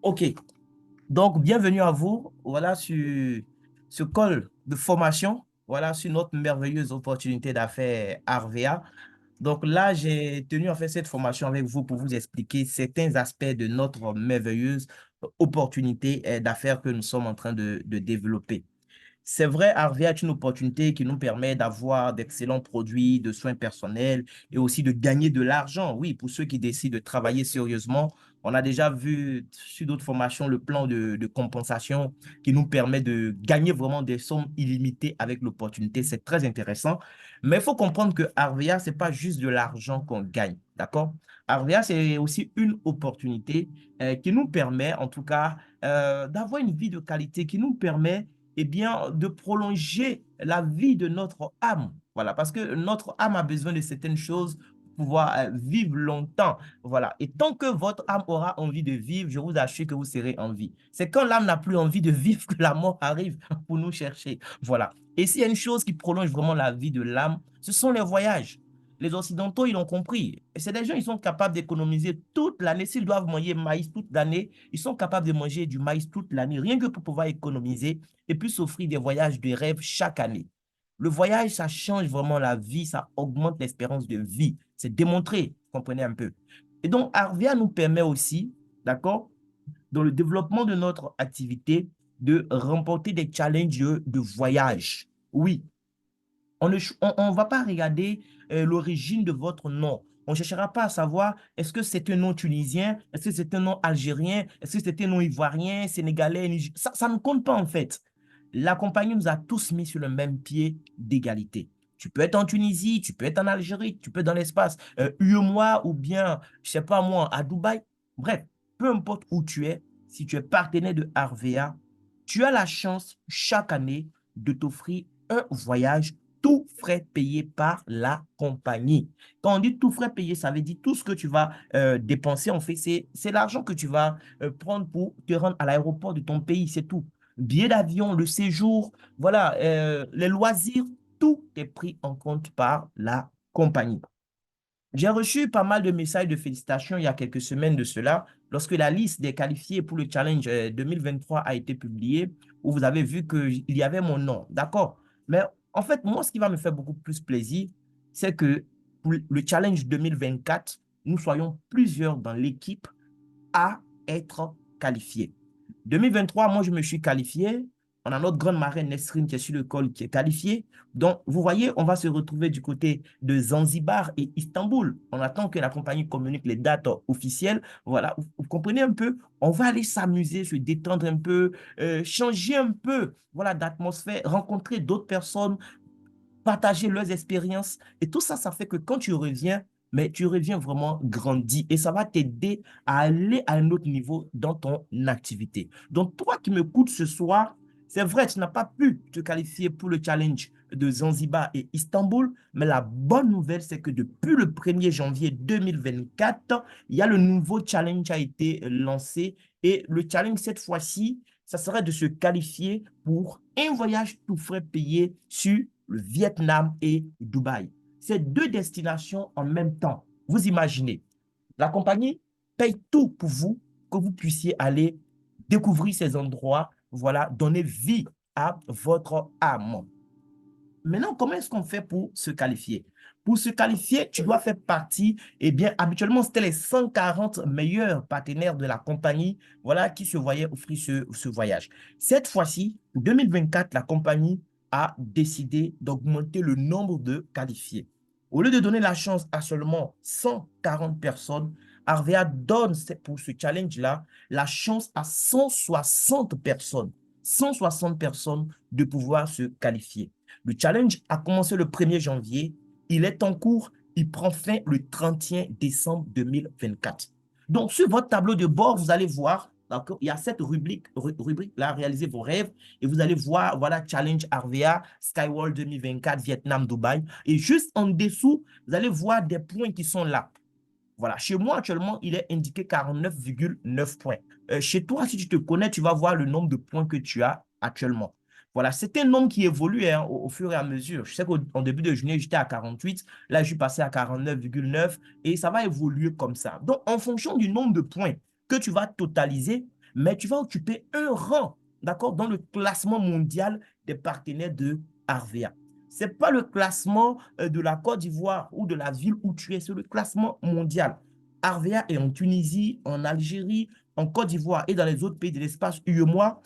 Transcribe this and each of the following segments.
OK. Donc, bienvenue à vous. Voilà, sur ce call de formation. Voilà, sur notre merveilleuse opportunité d'affaires Arvea. Donc là, j'ai tenu à faire cette formation avec vous pour vous expliquer certains aspects de notre merveilleuse opportunité d'affaires que nous sommes en train de développer. C'est vrai, Arvia est une opportunité qui nous permet d'avoir d'excellents produits de soins personnels et aussi de gagner de l'argent. Oui, pour ceux qui décident de travailler sérieusement, on a déjà vu sur d'autres formations le plan de compensation qui nous permet de gagner vraiment des sommes illimitées avec l'opportunité. C'est très intéressant. Mais il faut comprendre que Arvia, ce n'est pas juste de l'argent qu'on gagne. D'accord? Arvia, c'est aussi une opportunité qui nous permet, en tout cas, d'avoir une vie de qualité, qui nous permet eh bien, de prolonger la vie de notre âme. Voilà, parce que notre âme a besoin de certaines choses pour pouvoir vivre longtemps. Voilà. Et tant que votre âme aura envie de vivre, je vous assure que vous serez en vie. C'est quand l'âme n'a plus envie de vivre que la mort arrive pour nous chercher. Voilà. Et s'il y a une chose qui prolonge vraiment la vie de l'âme, ce sont les voyages. Les Occidentaux, ils l'ont compris. Et c'est des gens, ils sont capables d'économiser toute l'année. S'ils doivent manger maïs toute l'année, ils sont capables de manger du maïs toute l'année, rien que pour pouvoir économiser et puis s'offrir des voyages de rêve chaque année. Le voyage, ça change vraiment la vie, ça augmente l'espérance de vie. C'est démontré, vous comprenez un peu. Et donc, Arvia nous permet aussi, d'accord, dans le développement de notre activité, de remporter des challenges de voyage. Oui, on va pas regarder l'origine de votre nom. On ne cherchera pas à savoir est-ce que c'est un nom tunisien, est-ce que c'est un nom algérien, est-ce que c'est un nom ivoirien, sénégalais, ça ne compte pas en fait. La compagnie nous a tous mis sur le même pied d'égalité. Tu peux être en Tunisie, tu peux être en Algérie, tu peux être dans l'espace, UEMOA ou bien, je sais pas moi, à Dubaï. Bref, peu importe où tu es, si tu es partenaire de Arvea, tu as la chance chaque année de t'offrir un voyage tout frais payé par la compagnie. Quand on dit tout frais payé, ça veut dire tout ce que tu vas dépenser, en fait, c'est l'argent que tu vas prendre pour te rendre à l'aéroport de ton pays, c'est tout. Billet d'avion, le séjour, voilà, les loisirs, tout est pris en compte par la compagnie. J'ai reçu pas mal de messages de félicitations il y a quelques semaines de cela, lorsque la liste des qualifiés pour le challenge 2023 a été publiée, où vous avez vu qu'il y avait mon nom. D'accord? Mais en fait, moi, ce qui va me faire beaucoup plus plaisir, c'est que pour le challenge 2024, nous soyons plusieurs dans l'équipe à être qualifiés. 2023, moi, je me suis qualifié. On a notre grande marraine Nesrine qui est sur le col qui est qualifiée. Donc, vous voyez, on va se retrouver du côté de Zanzibar et Istanbul. On attend que la compagnie communique les dates officielles. Voilà, vous comprenez un peu? On va aller s'amuser, se détendre un peu, changer un peu, voilà, d'atmosphère, rencontrer d'autres personnes, partager leurs expériences. Et tout ça, ça fait que quand tu reviens, mais tu reviens vraiment grandi et ça va t'aider à aller à un autre niveau dans ton activité. Donc, toi qui m'écoutes ce soir, c'est vrai, tu n'as pas pu te qualifier pour le challenge de Zanzibar et Istanbul, mais la bonne nouvelle, c'est que depuis le 1er janvier 2024, il y a le nouveau challenge qui a été lancé et le challenge cette fois-ci, ça serait de se qualifier pour un voyage tout frais payé sur le Vietnam et Dubaï. C'est deux destinations en même temps. Vous imaginez, la compagnie paye tout pour vous, que vous puissiez aller découvrir ces endroits, voilà, donner vie à votre âme. Maintenant, comment est-ce qu'on fait pour se qualifier? Pour se qualifier, tu dois faire partie, eh bien, habituellement, c'était les 140 meilleurs partenaires de la compagnie, voilà, qui se voyaient offrir ce voyage. Cette fois-ci, 2024, la compagnie a décidé d'augmenter le nombre de qualifiés. Au lieu de donner la chance à seulement 140 personnes, Arvea donne pour ce challenge-là la chance à 160 personnes. 160 personnes de pouvoir se qualifier. Le challenge a commencé le 1er janvier. Il est en cours. Il prend fin le 31 décembre 2024. Donc, sur votre tableau de bord, vous allez voir, il y a cette rubrique là, réaliser vos rêves, et vous allez voir, voilà, Challenge Arvea, Skyworld 2024, Vietnam, Dubaï. Et juste en dessous, vous allez voir des points qui sont là. Voilà, chez moi actuellement, il est indiqué 49,9 points. Chez toi, si tu te connais, tu vas voir le nombre de points que tu as actuellement. Voilà, c'est un nombre qui évolue hein, au fur et à mesure. Je sais qu'en début de juillet, j'étais à 48. Là, je suis passé à 49,9 et ça va évoluer comme ça. Donc, en fonction du nombre de points que tu vas totaliser, mais tu vas occuper un rang, d'accord, dans le classement mondial des partenaires de Harvea. Ce n'est pas le classement de la Côte d'Ivoire ou de la ville où tu es, c'est le classement mondial. Harvea est en Tunisie, en Algérie, en Côte d'Ivoire et dans les autres pays de l'espace UEMOA.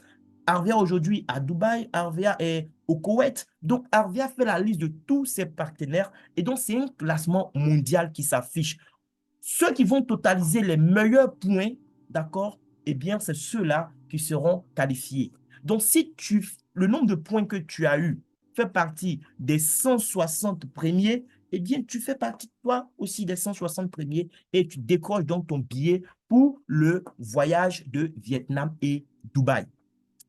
Harvea aujourd'hui à Dubaï, Harvea est au Koweït. Donc, Harvea fait la liste de tous ses partenaires et donc c'est un classement mondial qui s'affiche. Ceux qui vont totaliser les meilleurs points, d'accord, eh bien, c'est ceux-là qui seront qualifiés. Donc, si le nombre de points que tu as eu fait partie des 160 premiers, eh bien, tu fais partie, toi aussi, des 160 premiers et tu décroches donc ton billet pour le voyage de Vietnam et Dubaï.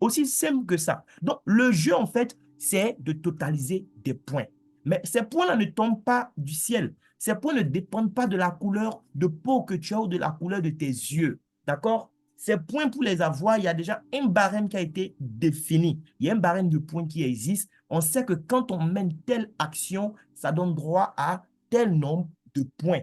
Aussi simple que ça. Donc, le jeu, en fait, c'est de totaliser des points. Mais ces points-là ne tombent pas du ciel. Ces points ne dépendent pas de la couleur de peau que tu as ou de la couleur de tes yeux. D'accord? Ces points, pour les avoir, il y a déjà un barème qui a été défini. Il y a un barème de points qui existe. On sait que quand on mène telle action, ça donne droit à tel nombre de points.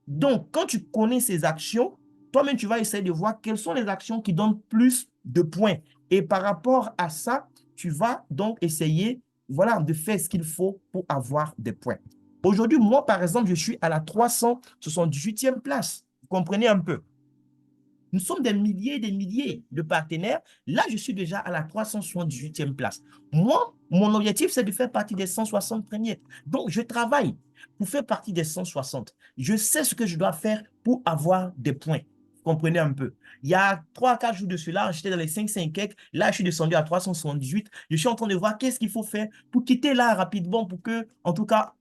Donc, quand tu connais ces actions, toi-même, tu vas essayer de voir quelles sont les actions qui donnent plus de points. Et par rapport à ça, tu vas donc essayer, voilà, de faire ce qu'il faut pour avoir des points. Aujourd'hui, moi, par exemple, je suis à la 378e place. Vous comprenez un peu? Nous sommes des milliers de partenaires. Là, je suis déjà à la 378e place. Moi, mon objectif, c'est de faire partie des 160 premiers. Donc, je travaille pour faire partie des 160. Je sais ce que je dois faire pour avoir des points. Vous comprenez un peu? Il y a 3 à 4 jours de cela, j'étais dans les 5 quelques. Là, je suis descendu à 378. Je suis en train de voir qu'est-ce qu'il faut faire pour quitter là rapidement pour que, en tout cas,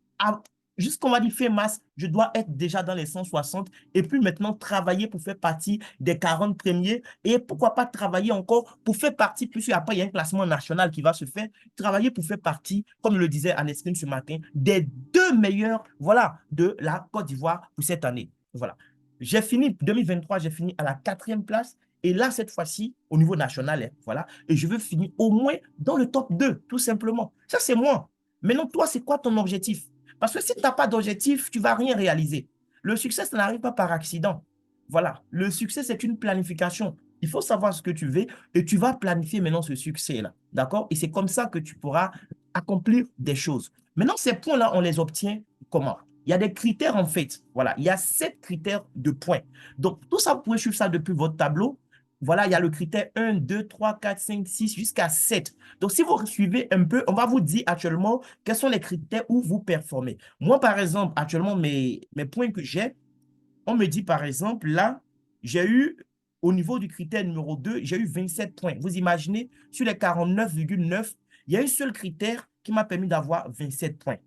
jusqu'on va dire fin mars, je dois être déjà dans les 160 et puis maintenant travailler pour faire partie des 40 premiers et pourquoi pas travailler encore pour faire partie, puisque après il y a un classement national qui va se faire, travailler pour faire partie, comme le disait Anne Escrime ce matin, des 2 meilleurs, voilà, de la Côte d'Ivoire pour cette année. Voilà. J'ai fini, 2023, j'ai fini à la 4e place. Et là, cette fois-ci, au niveau national, hein, voilà, et je veux finir au moins dans le top 2, tout simplement. Ça, c'est moi. Maintenant, toi, c'est quoi ton objectif? Parce que si tu n'as pas d'objectif, tu ne vas rien réaliser. Le succès, ça n'arrive pas par accident. Voilà, le succès, c'est une planification. Il faut savoir ce que tu veux et tu vas planifier maintenant ce succès-là. D'accord? Et c'est comme ça que tu pourras accomplir des choses. Maintenant, ces points-là, on les obtient comment? Il y a des critères en fait. Voilà, il y a 7 critères de points. Donc, tout ça, vous pouvez suivre ça depuis votre tableau. Voilà, il y a le critère 1, 2, 3, 4, 5, 6 jusqu'à 7. Donc, si vous suivez un peu, on va vous dire actuellement quels sont les critères où vous performez. Moi, par exemple, actuellement, mes points que j'ai, on me dit, par exemple, là, j'ai eu, au niveau du critère numéro 2, j'ai eu 27 points. Vous imaginez, sur les 49,9, il y a un seul critère qui m'a permis d'avoir 27 points.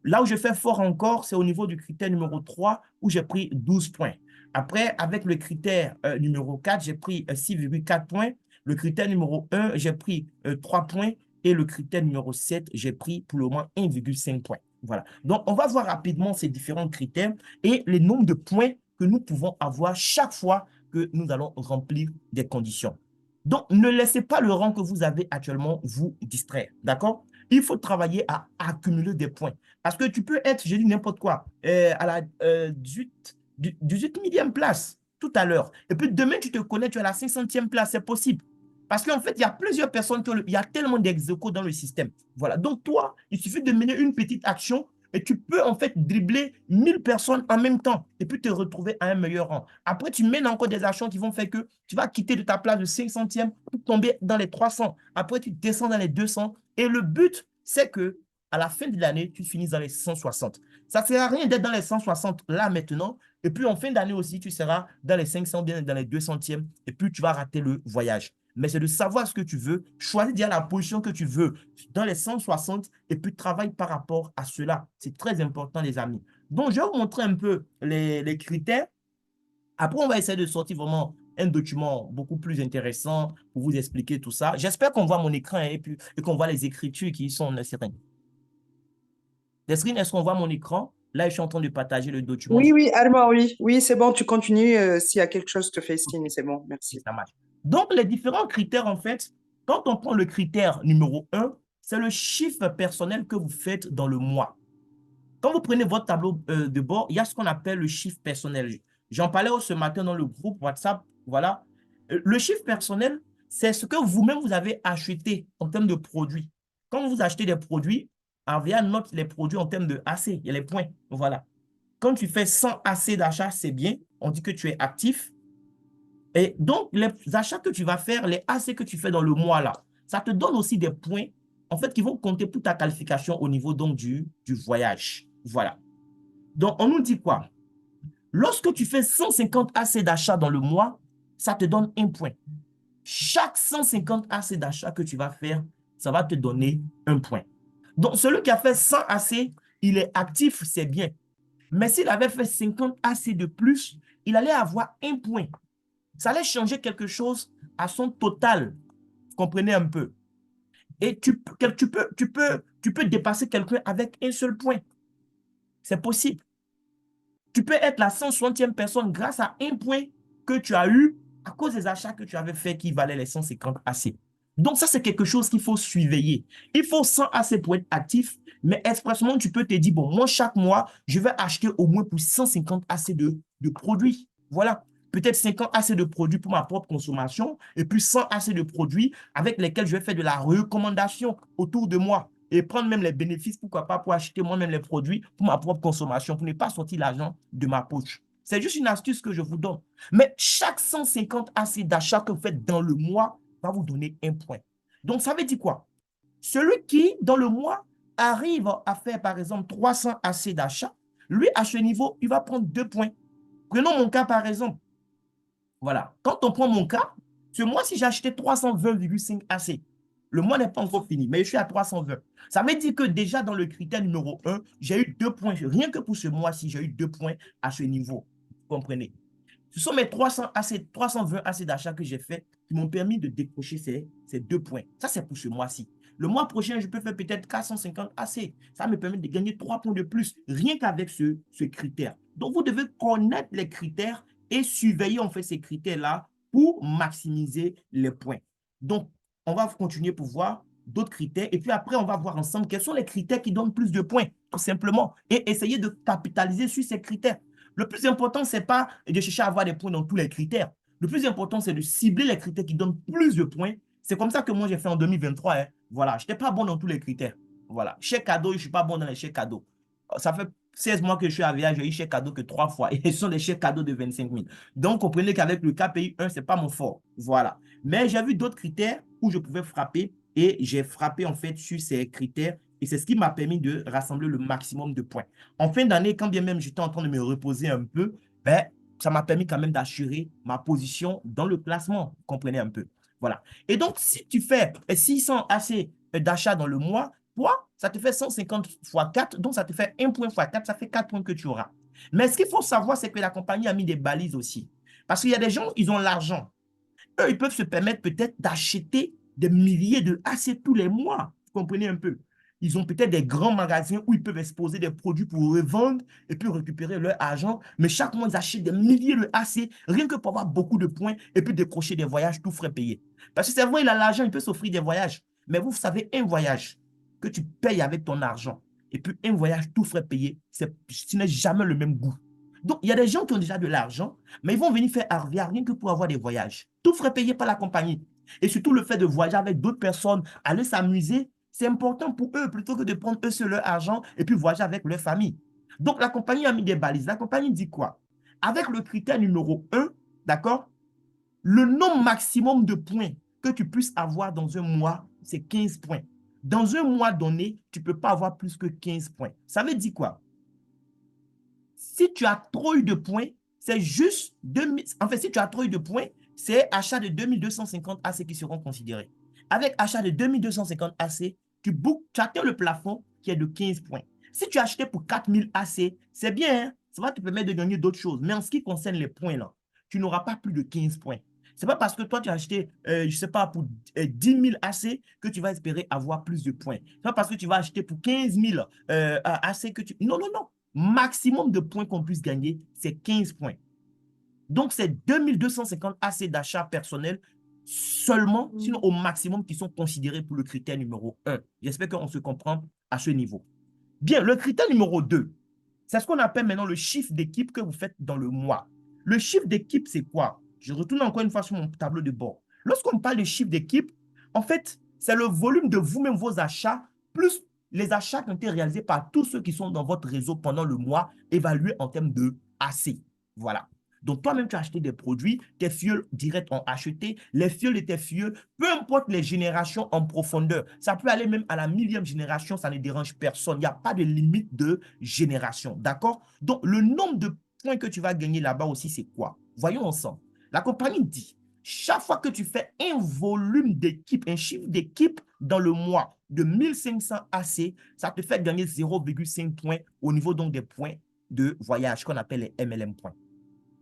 Là où je fais fort encore, c'est au niveau du critère numéro 3, où j'ai pris 12 points. Après, avec le critère numéro 4, j'ai pris 6,4 points. Le critère numéro 1, j'ai pris 3 points. Et le critère numéro 7, j'ai pris pour le moins 1,5 points. Voilà. Donc, on va voir rapidement ces différents critères et les nombres de points que nous pouvons avoir chaque fois que nous allons remplir des conditions. Donc, ne laissez pas le rang que vous avez actuellement vous distraire. D'accord? Il faut travailler à accumuler des points. Parce que tu peux être, je dis n'importe quoi, à la 18 millième place tout à l'heure. Et puis demain, tu te connais, tu es à la 500e place. C'est possible. Parce qu'en fait, il y a plusieurs personnes, il y a tellement d'ex-aequo dans le système. Voilà. Donc, toi, il suffit de mener une petite action et tu peux en fait dribbler 1000 personnes en même temps et puis te retrouver à un meilleur rang. Après, tu mènes encore des actions qui vont faire que tu vas quitter de ta place de 500e pour tomber dans les 300. Après, tu descends dans les 200. Et le but, c'est que à la fin de l'année, tu finis dans les 160. Ça ne sert à rien d'être dans les 160 là maintenant. Et puis en fin d'année aussi, tu seras dans les 500, bien dans les 200e. Et puis tu vas rater le voyage. Mais c'est de savoir ce que tu veux, choisis déjà la position que tu veux dans les 160 et puis travaille par rapport à cela. C'est très important, les amis. Donc, je vais vous montrer un peu les critères. Après, on va essayer de sortir vraiment un document beaucoup plus intéressant pour vous expliquer tout ça. J'espère qu'on voit mon écran et qu'on voit les écritures qui sont nécessaires. Desrine, est-ce qu'on voit mon écran? Là, je suis en train de partager le document. Oui, oui, Alma, oui. Oui, c'est bon, tu continues. S'il y a quelque chose, je te fais Ok, signe, c'est bon, merci. ça marche. Donc, les différents critères, en fait, quand on prend le critère numéro 1, c'est le chiffre personnel que vous faites dans le mois. Quand vous prenez votre tableau de bord, il y a ce qu'on appelle le chiffre personnel. J'en parlais ce matin dans le groupe WhatsApp. Voilà. Le chiffre personnel, c'est ce que vous-même vous avez acheté en termes de produits. Quand vous achetez des produits, Avia note les produits en termes de AC, il y a les points. Voilà. Quand tu fais 100 AC d'achat, c'est bien. On dit que tu es actif. Et donc, les achats que tu vas faire, les AC que tu fais dans le mois là, ça te donne aussi des points, en fait, qui vont compter pour ta qualification au niveau donc du voyage. Voilà. Donc, on nous dit quoi? Lorsque tu fais 150 AC d'achat dans le mois, ça te donne un point. Chaque 150 AC d'achat que tu vas faire, ça va te donner un point. Donc, celui qui a fait 100 AC, il est actif, c'est bien. Mais s'il avait fait 50 AC de plus, il allait avoir un point. Ça allait changer quelque chose à son total. Vous comprenez un peu? Et tu peux dépasser quelqu'un avec un seul point. C'est possible. Tu peux être la 160e personne grâce à un point que tu as eu à cause des achats que tu avais fait qui valaient les 150 AC. Donc ça, c'est quelque chose qu'il faut surveiller. Il faut 100 AC pour être actif, mais expressement, tu peux te dire, bon, moi, chaque mois, je vais acheter au moins pour 150 AC de produits. Voilà. Peut-être 50 AC de produits pour ma propre consommation et puis 100 AC de produits avec lesquels je vais faire de la recommandation autour de moi et prendre même les bénéfices, pourquoi pas, pour acheter moi-même les produits pour ma propre consommation, pour ne pas sortir l'argent de ma poche. C'est juste une astuce que je vous donne. Mais chaque 150 AC d'achat que vous faites dans le mois va vous donner un point. Donc, ça veut dire quoi? Celui qui, dans le mois, arrive à faire, par exemple, 300 AC d'achat, lui, à ce niveau, il va prendre 2 points. Prenons mon cas, par exemple. Voilà. Quand on prend mon cas, ce mois-ci, j'ai acheté 320,5 AC. Le mois n'est pas encore fini, mais je suis à 320. Ça veut dire que déjà dans le critère numéro 1, j'ai eu 2 points. Rien que pour ce mois-ci, j'ai eu 2 points à ce niveau. Vous comprenez? Ce sont mes 300 AC, 320 AC d'achat que j'ai fait qui m'ont permis de décrocher ces 2 points. Ça, c'est pour ce mois-ci. Le mois prochain, je peux faire peut-être 450 AC. Ça me permet de gagner 3 points de plus, rien qu'avec ce critère. Donc, vous devez connaître les critères et surveiller en fait ces critères-là pour maximiser les points. Donc, on va continuer pour voir d'autres critères et puis après, on va voir ensemble quels sont les critères qui donnent plus de points, tout simplement, et essayer de capitaliser sur ces critères. Le plus important, ce n'est pas de chercher à avoir des points dans tous les critères. Le plus important, c'est de cibler les critères qui donnent plus de points. C'est comme ça que moi, j'ai fait en 2023. Hein. Voilà, je n'étais pas bon dans tous les critères. Voilà, chèque cadeau, je ne suis pas bon dans les chèques cadeaux. Ça fait 16 mois que je suis à VA, j'ai eu chèque cadeau que 3 fois. Et ce sont des chèques cadeaux de 25 000. Donc, comprenez qu'avec le KPI 1, ce n'est pas mon fort. Voilà. Mais j'ai vu d'autres critères où je pouvais frapper et j'ai frappé en fait sur ces critères et c'est ce qui m'a permis de rassembler le maximum de points. En fin d'année, quand bien même j'étais en train de me reposer un peu, ben, ça m'a permis quand même d'assurer ma position dans le classement. Vous comprenez un peu. Voilà. Et donc, si tu fais 600 AC d'achat dans le mois, toi, ça te fait 150 fois 4, donc ça te fait 1 point fois 4, ça fait 4 points que tu auras. Mais ce qu'il faut savoir, c'est que la compagnie a mis des balises aussi. Parce qu'il y a des gens, ils ont l'argent. Eux, ils peuvent se permettre peut-être d'acheter des milliers de AC tous les mois. Vous comprenez un peu? Ils ont peut-être des grands magasins où ils peuvent exposer des produits pour revendre et puis récupérer leur argent. Mais chaque mois, ils achètent des milliers de AC, rien que pour avoir beaucoup de points et puis décrocher des voyages tout frais payés. Parce que c'est vrai, il a l'argent, il peut s'offrir des voyages. Mais vous savez, un voyage que tu payes avec ton argent et puis un voyage tout frais payé, ce n'est jamais le même goût. Donc, il y a des gens qui ont déjà de l'argent, mais ils vont venir faire Arvia rien que pour avoir des voyages. Tout frais payé par la compagnie. Et surtout, le fait de voyager avec d'autres personnes, aller s'amuser, c'est important pour eux plutôt que de prendre eux sur leur argent et puis voyager avec leur famille. Donc, la compagnie a mis des balises. La compagnie dit quoi? Avec le critère numéro 1, d'accord, le nombre maximum de points que tu puisses avoir dans un mois, c'est 15 points. Dans un mois donné, tu ne peux pas avoir plus que 15 points. Ça veut dire quoi? Si tu as trop eu de points, c'est juste 2000. En fait, si tu as trop eu de points, c'est achat de 2250 AC qui seront considérés. Avec achat de 2250 AC, tu atteins le plafond qui est de 15 points. Si tu as acheté pour 4000 AC, c'est bien, hein? Ça va te permettre de gagner d'autres choses. Mais en ce qui concerne les points, là, tu n'auras pas plus de 15 points. Ce n'est pas parce que toi, tu as acheté, je ne sais pas, pour 10 000 AC que tu vas espérer avoir plus de points. Ce n'est pas parce que tu vas acheter pour 15 000 AC que tu... Non, non, non. Maximum de points qu'on puisse gagner, c'est 15 points. Donc, c'est 2250 AC d'achat personnel seulement, sinon au maximum, qui sont considérés pour le critère numéro 1. J'espère qu'on se comprend à ce niveau. Bien, le critère numéro 2, c'est ce qu'on appelle maintenant le chiffre d'équipe que vous faites dans le mois. Le chiffre d'équipe, c'est quoi? Je retourne encore une fois sur mon tableau de bord. Lorsqu'on parle de chiffre d'équipe, en fait, c'est le volume de vous-même, vos achats, plus les achats qui ont été réalisés par tous ceux qui sont dans votre réseau pendant le mois, évalués en termes de AC. Voilà. Donc, toi-même, tu as acheté des produits, tes filleuls directs ont acheté, les filleuls de tes filleuls, peu importe les générations en profondeur, ça peut aller même à la millième génération, ça ne dérange personne. Il n'y a pas de limite de génération, d'accord? Donc, le nombre de points que tu vas gagner là-bas aussi, c'est quoi? Voyons ensemble. La compagnie dit, chaque fois que tu fais un volume d'équipe, un chiffre d'équipe dans le mois de 1500 AC, ça te fait gagner 0,5 points au niveau donc des points de voyage qu'on appelle les MLM points.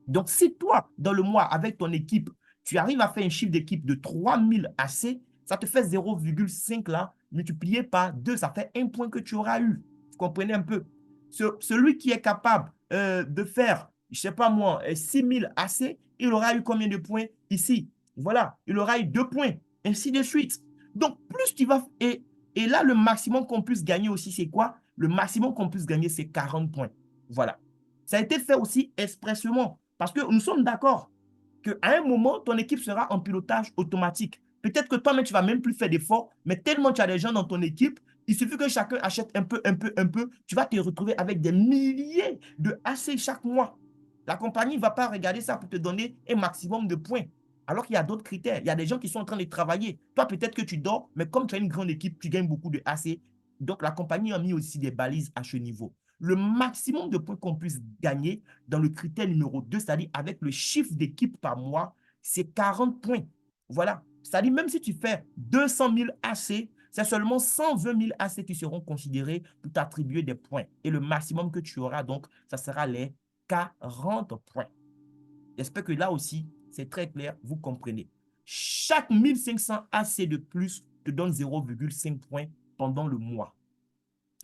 Donc, si toi, dans le mois, avec ton équipe, tu arrives à faire un chiffre d'équipe de 3000 AC, ça te fait 0,5 là, multiplié par 2, ça fait 1 point que tu auras eu. Vous comprenez un peu? Celui qui est capable de faire, je ne sais pas moi, 6000 AC, il aura eu combien de points ici? Voilà, il aura eu 2 points, ainsi de suite. Donc, plus tu vas... Et là, le maximum qu'on puisse gagner aussi, c'est quoi? Le maximum qu'on puisse gagner, c'est 40 points. Voilà. Ça a été fait aussi expressément. Parce que nous sommes d'accord qu'à un moment, ton équipe sera en pilotage automatique. Peut-être que toi-même, tu ne vas même plus faire d'efforts, mais tellement tu as des gens dans ton équipe, il suffit que chacun achète un peu, tu vas te retrouver avec des milliers de AC chaque mois. La compagnie ne va pas regarder ça pour te donner un maximum de points. Alors qu'il y a d'autres critères. Il y a des gens qui sont en train de travailler. Toi, peut-être que tu dors, mais comme tu as une grande équipe, tu gagnes beaucoup de AC. Donc, la compagnie a mis aussi des balises à ce niveau. Le maximum de points qu'on puisse gagner dans le critère numéro 2, c'est-à-dire avec le chiffre d'équipe par mois, c'est 40 points. Voilà. C'est-à-dire même si tu fais 200 000 AC, c'est seulement 120 000 AC qui seront considérés pour t'attribuer des points. Et le maximum que tu auras, donc, ça sera les 40 points. J'espère que là aussi, c'est très clair, vous comprenez. Chaque 1500 AC de plus te donne 0,5 points pendant le mois.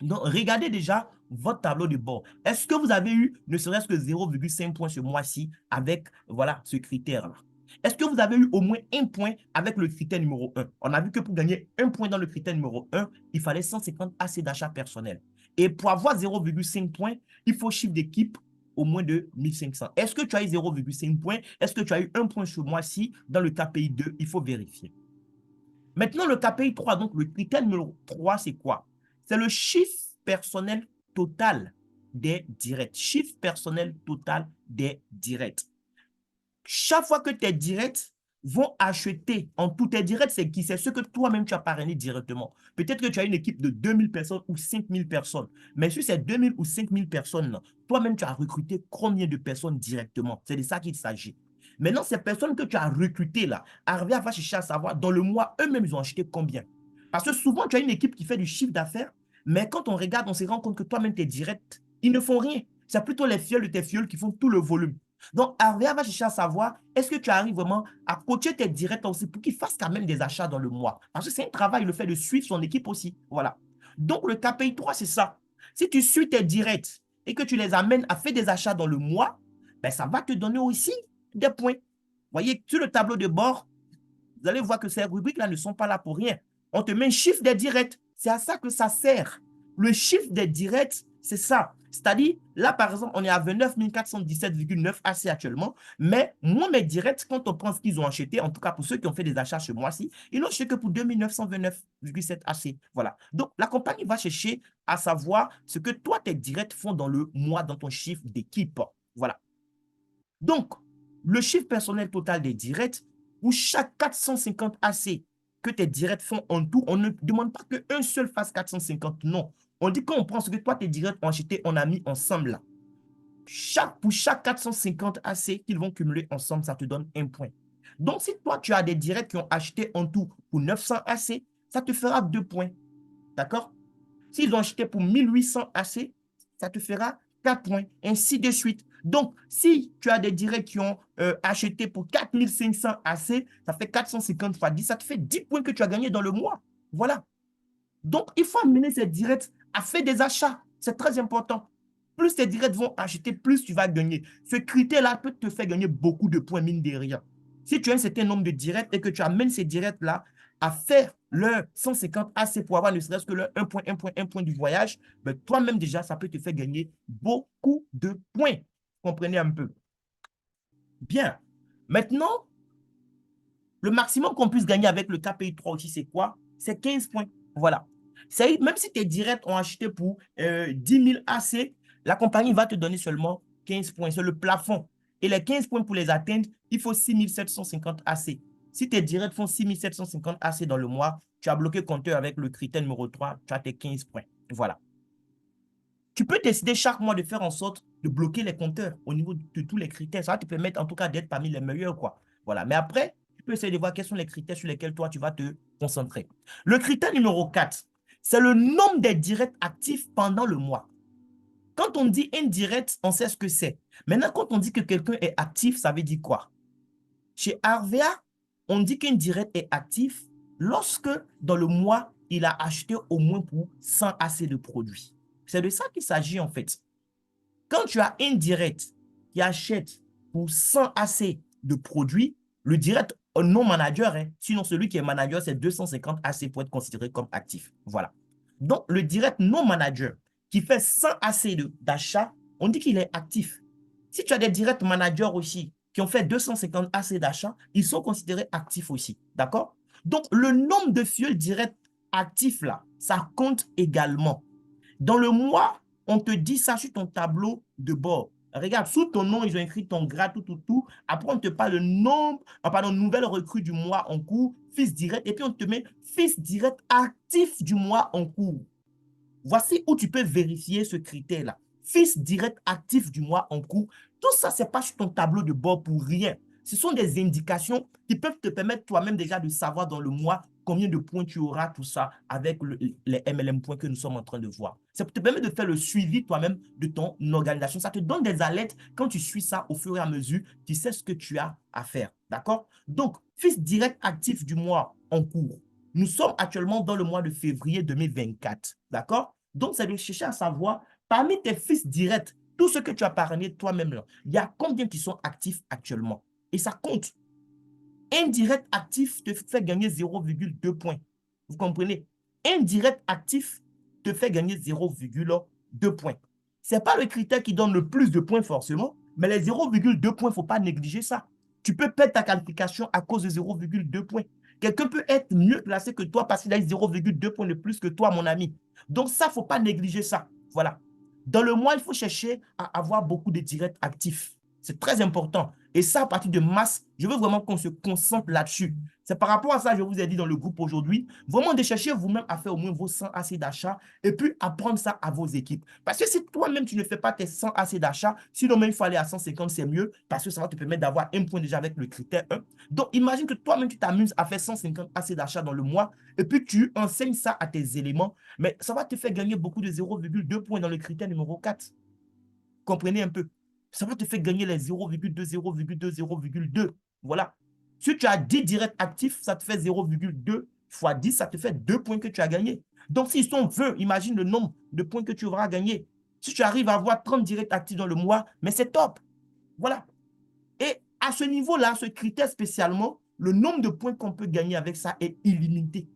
Donc, regardez déjà votre tableau de bord. Est-ce que vous avez eu ne serait-ce que 0,5 points ce mois-ci avec voilà, ce critère-là? Est-ce que vous avez eu au moins 1 point avec le critère numéro 1? On a vu que pour gagner 1 point dans le critère numéro 1, il fallait 150 AC d'achat personnel. Et pour avoir 0,5 points, il faut chiffre d'équipe au moins de 1500. Est-ce que tu as eu 0,5 points? Est-ce que tu as eu 1 point ce mois-ci dans le KPI 2? Il faut vérifier. Maintenant, le KPI 3, donc le critère numéro 3, c'est quoi? C'est le chiffre personnel total des directs. Chiffre personnel total des directs. Chaque fois que tes directs vont acheter, en tout tes directs, c'est qui? C'est ceux que toi-même tu as parrainé directement. Peut-être que tu as une équipe de 2000 personnes ou 5000 personnes. Mais sur ces 2000 ou 5000 personnes, toi-même tu as recruté combien de personnes directement? C'est de ça qu'il s'agit. Maintenant, ces personnes que tu as recrutées là, Arvia va chercher à savoir dans le mois, eux-mêmes, ils ont acheté combien. Parce que souvent, tu as une équipe qui fait du chiffre d'affaires, mais quand on regarde, on se rend compte que toi-même, tes directs, ils ne font rien. C'est plutôt les filleuls de tes filleuls qui font tout le volume. Donc, Arvia va chercher à savoir, est-ce que tu arrives vraiment à coacher tes directs aussi pour qu'ils fassent quand même des achats dans le mois? Parce que c'est un travail, le fait de suivre son équipe aussi. Voilà. Donc, le KPI 3, c'est ça. Si tu suis tes directs et que tu les amènes à faire des achats dans le mois, ben, ça va te donner aussi des points. Vous voyez, sur le tableau de bord, vous allez voir que ces rubriques-là ne sont pas là pour rien. On te met un chiffre des directs. C'est à ça que ça sert. Le chiffre des directs, c'est ça. C'est-à-dire, là, par exemple, on est à 29 417,9 AC actuellement, mais moi, mes directs, quand on prend ce qu'ils ont acheté, en tout cas pour ceux qui ont fait des achats ce mois-ci, ils n'ont acheté que pour 2929,7 AC. Voilà. Donc, la compagnie va chercher à savoir ce que toi, tes directs font dans le mois, dans ton chiffre d'équipe. Voilà. Donc, le chiffre personnel total des directs, pour chaque 450 AC que tes directs font en tout, on ne demande pas qu'un seul fasse 450, non. On dit qu'on prend ce que toi, tes directs ont acheté, on a mis ensemble là. Pour chaque 450 AC qu'ils vont cumuler ensemble, ça te donne 1 point. Donc, si toi, tu as des directs qui ont acheté en tout pour 900 AC, ça te fera 2 points. D'accord? S'ils ont acheté pour 1800 AC, ça te fera 4 points, ainsi de suite. Donc, si tu as des directs qui ont acheté pour 4500 AC, ça fait 450 fois 10, ça te fait 10 points que tu as gagné dans le mois. Voilà. Donc, il faut amener ces directs à faire des achats. C'est très important. Plus tes directs vont acheter, plus tu vas gagner. Ce critère-là peut te faire gagner beaucoup de points, mine de rien. Si tu as un certain nombre de directs et que tu amènes ces directs-là à faire leur 150 AC pour avoir ne serait-ce que leur 1 point, 1 point, 1 point du voyage, ben toi-même déjà, ça peut te faire gagner beaucoup de points. Comprenez un peu. Bien. Maintenant, le maximum qu'on puisse gagner avec le KPI 3 aussi, c'est quoi? C'est 15 points. Voilà. Même si tes directs ont acheté pour 10 000 AC, la compagnie va te donner seulement 15 points. C'est le plafond. Et les 15 points pour les atteindre, il faut 6 750 AC. Si tes directs font 6 750 AC dans le mois, tu as bloqué compteur avec le critère numéro 3, tu as tes 15 points. Voilà. Tu peux décider chaque mois de faire en sorte de bloquer les compteurs au niveau de tous les critères. Ça va te permettre en tout cas d'être parmi les meilleurs, quoi. Voilà. Mais après, tu peux essayer de voir quels sont les critères sur lesquels toi, tu vas te concentrer. Le critère numéro 4, c'est le nombre des directs actifs pendant le mois. Quand on dit indirect, on sait ce que c'est. Maintenant, quand on dit que quelqu'un est actif, ça veut dire quoi? Chez Arvea, on dit qu'un direct est actif lorsque, dans le mois, il a acheté au moins pour 100 AC de produits. C'est de ça qu'il s'agit en fait. Quand tu as un direct qui achète pour 100 AC de produits, le direct non manager, sinon celui qui est manager, c'est 250 AC pour être considéré comme actif. Voilà. Donc, le direct non manager qui fait 100 AC d'achat, on dit qu'il est actif. Si tu as des directs managers aussi qui ont fait 250 AC d'achat, ils sont considérés actifs aussi. D'accord? Donc, le nombre de fuels directs actifs là, ça compte également. Dans le mois, on te dit ça sur ton tableau de bord. Regarde, sous ton nom, ils ont écrit ton grade, tout. Après, on te parle de nombre, nouvelle recrue du mois en cours, fils direct, et puis on te met fils direct actif du mois en cours. Voici où tu peux vérifier ce critère-là. Fils direct actif du mois en cours. Tout ça, ce n'est pas sur ton tableau de bord pour rien. Ce sont des indications qui peuvent te permettre toi-même déjà de savoir dans le mois combien de points tu auras, tout ça, avec les MLM points que nous sommes en train de voir. Ça te permet de faire le suivi toi-même de ton organisation. Ça te donne des alertes quand tu suis ça au fur et à mesure. Tu sais ce que tu as à faire. D'accord? Donc, fils direct actif du mois en cours. Nous sommes actuellement dans le mois de février 2024. D'accord? Donc, c'est de chercher à savoir, parmi tes fils directs, tout ce que tu as parrainé toi-même, là, il y a combien qui sont actifs actuellement? Et ça compte. Indirect actif te fait gagner 0,2 points. Vous comprenez? Indirect actif te fait gagner 0,2 points. Ce n'est pas le critère qui donne le plus de points forcément, mais les 0,2 points, il ne faut pas négliger ça. Tu peux perdre ta qualification à cause de 0,2 points. Quelqu'un peut être mieux placé que toi parce qu'il a 0,2 points de plus que toi, mon ami. Donc ça, il ne faut pas négliger ça. Voilà. Dans le mois, il faut chercher à avoir beaucoup de directs actifs. C'est très important. Et ça, à partir de mars, je veux vraiment qu'on se concentre là-dessus. C'est par rapport à ça, je vous ai dit dans le groupe aujourd'hui, vraiment de chercher vous-même à faire au moins vos 100 AC d'achat et puis apprendre ça à vos équipes. Parce que si toi-même, tu ne fais pas tes 100 AC d'achat, sinon même il faut aller à 150, c'est mieux parce que ça va te permettre d'avoir un point déjà avec le critère 1. Donc, imagine que toi-même, tu t'amuses à faire 150 AC d'achat dans le mois et puis tu enseignes ça à tes éléments, mais ça va te faire gagner beaucoup de 0,2 points dans le critère numéro 4. Comprenez un peu. Ça va te faire gagner les 0,2, 0,2, 0,2. Voilà. Si tu as 10 directs actifs, ça te fait 0,2 fois 10, ça te fait 2 points que tu as gagnés. Donc, s'ils sont 20, imagine le nombre de points que tu auras gagné. Si tu arrives à avoir 30 directs actifs dans le mois, mais c'est top. Voilà. Et à ce niveau-là, ce critère spécialement, le nombre de points qu'on peut gagner avec ça est illimité.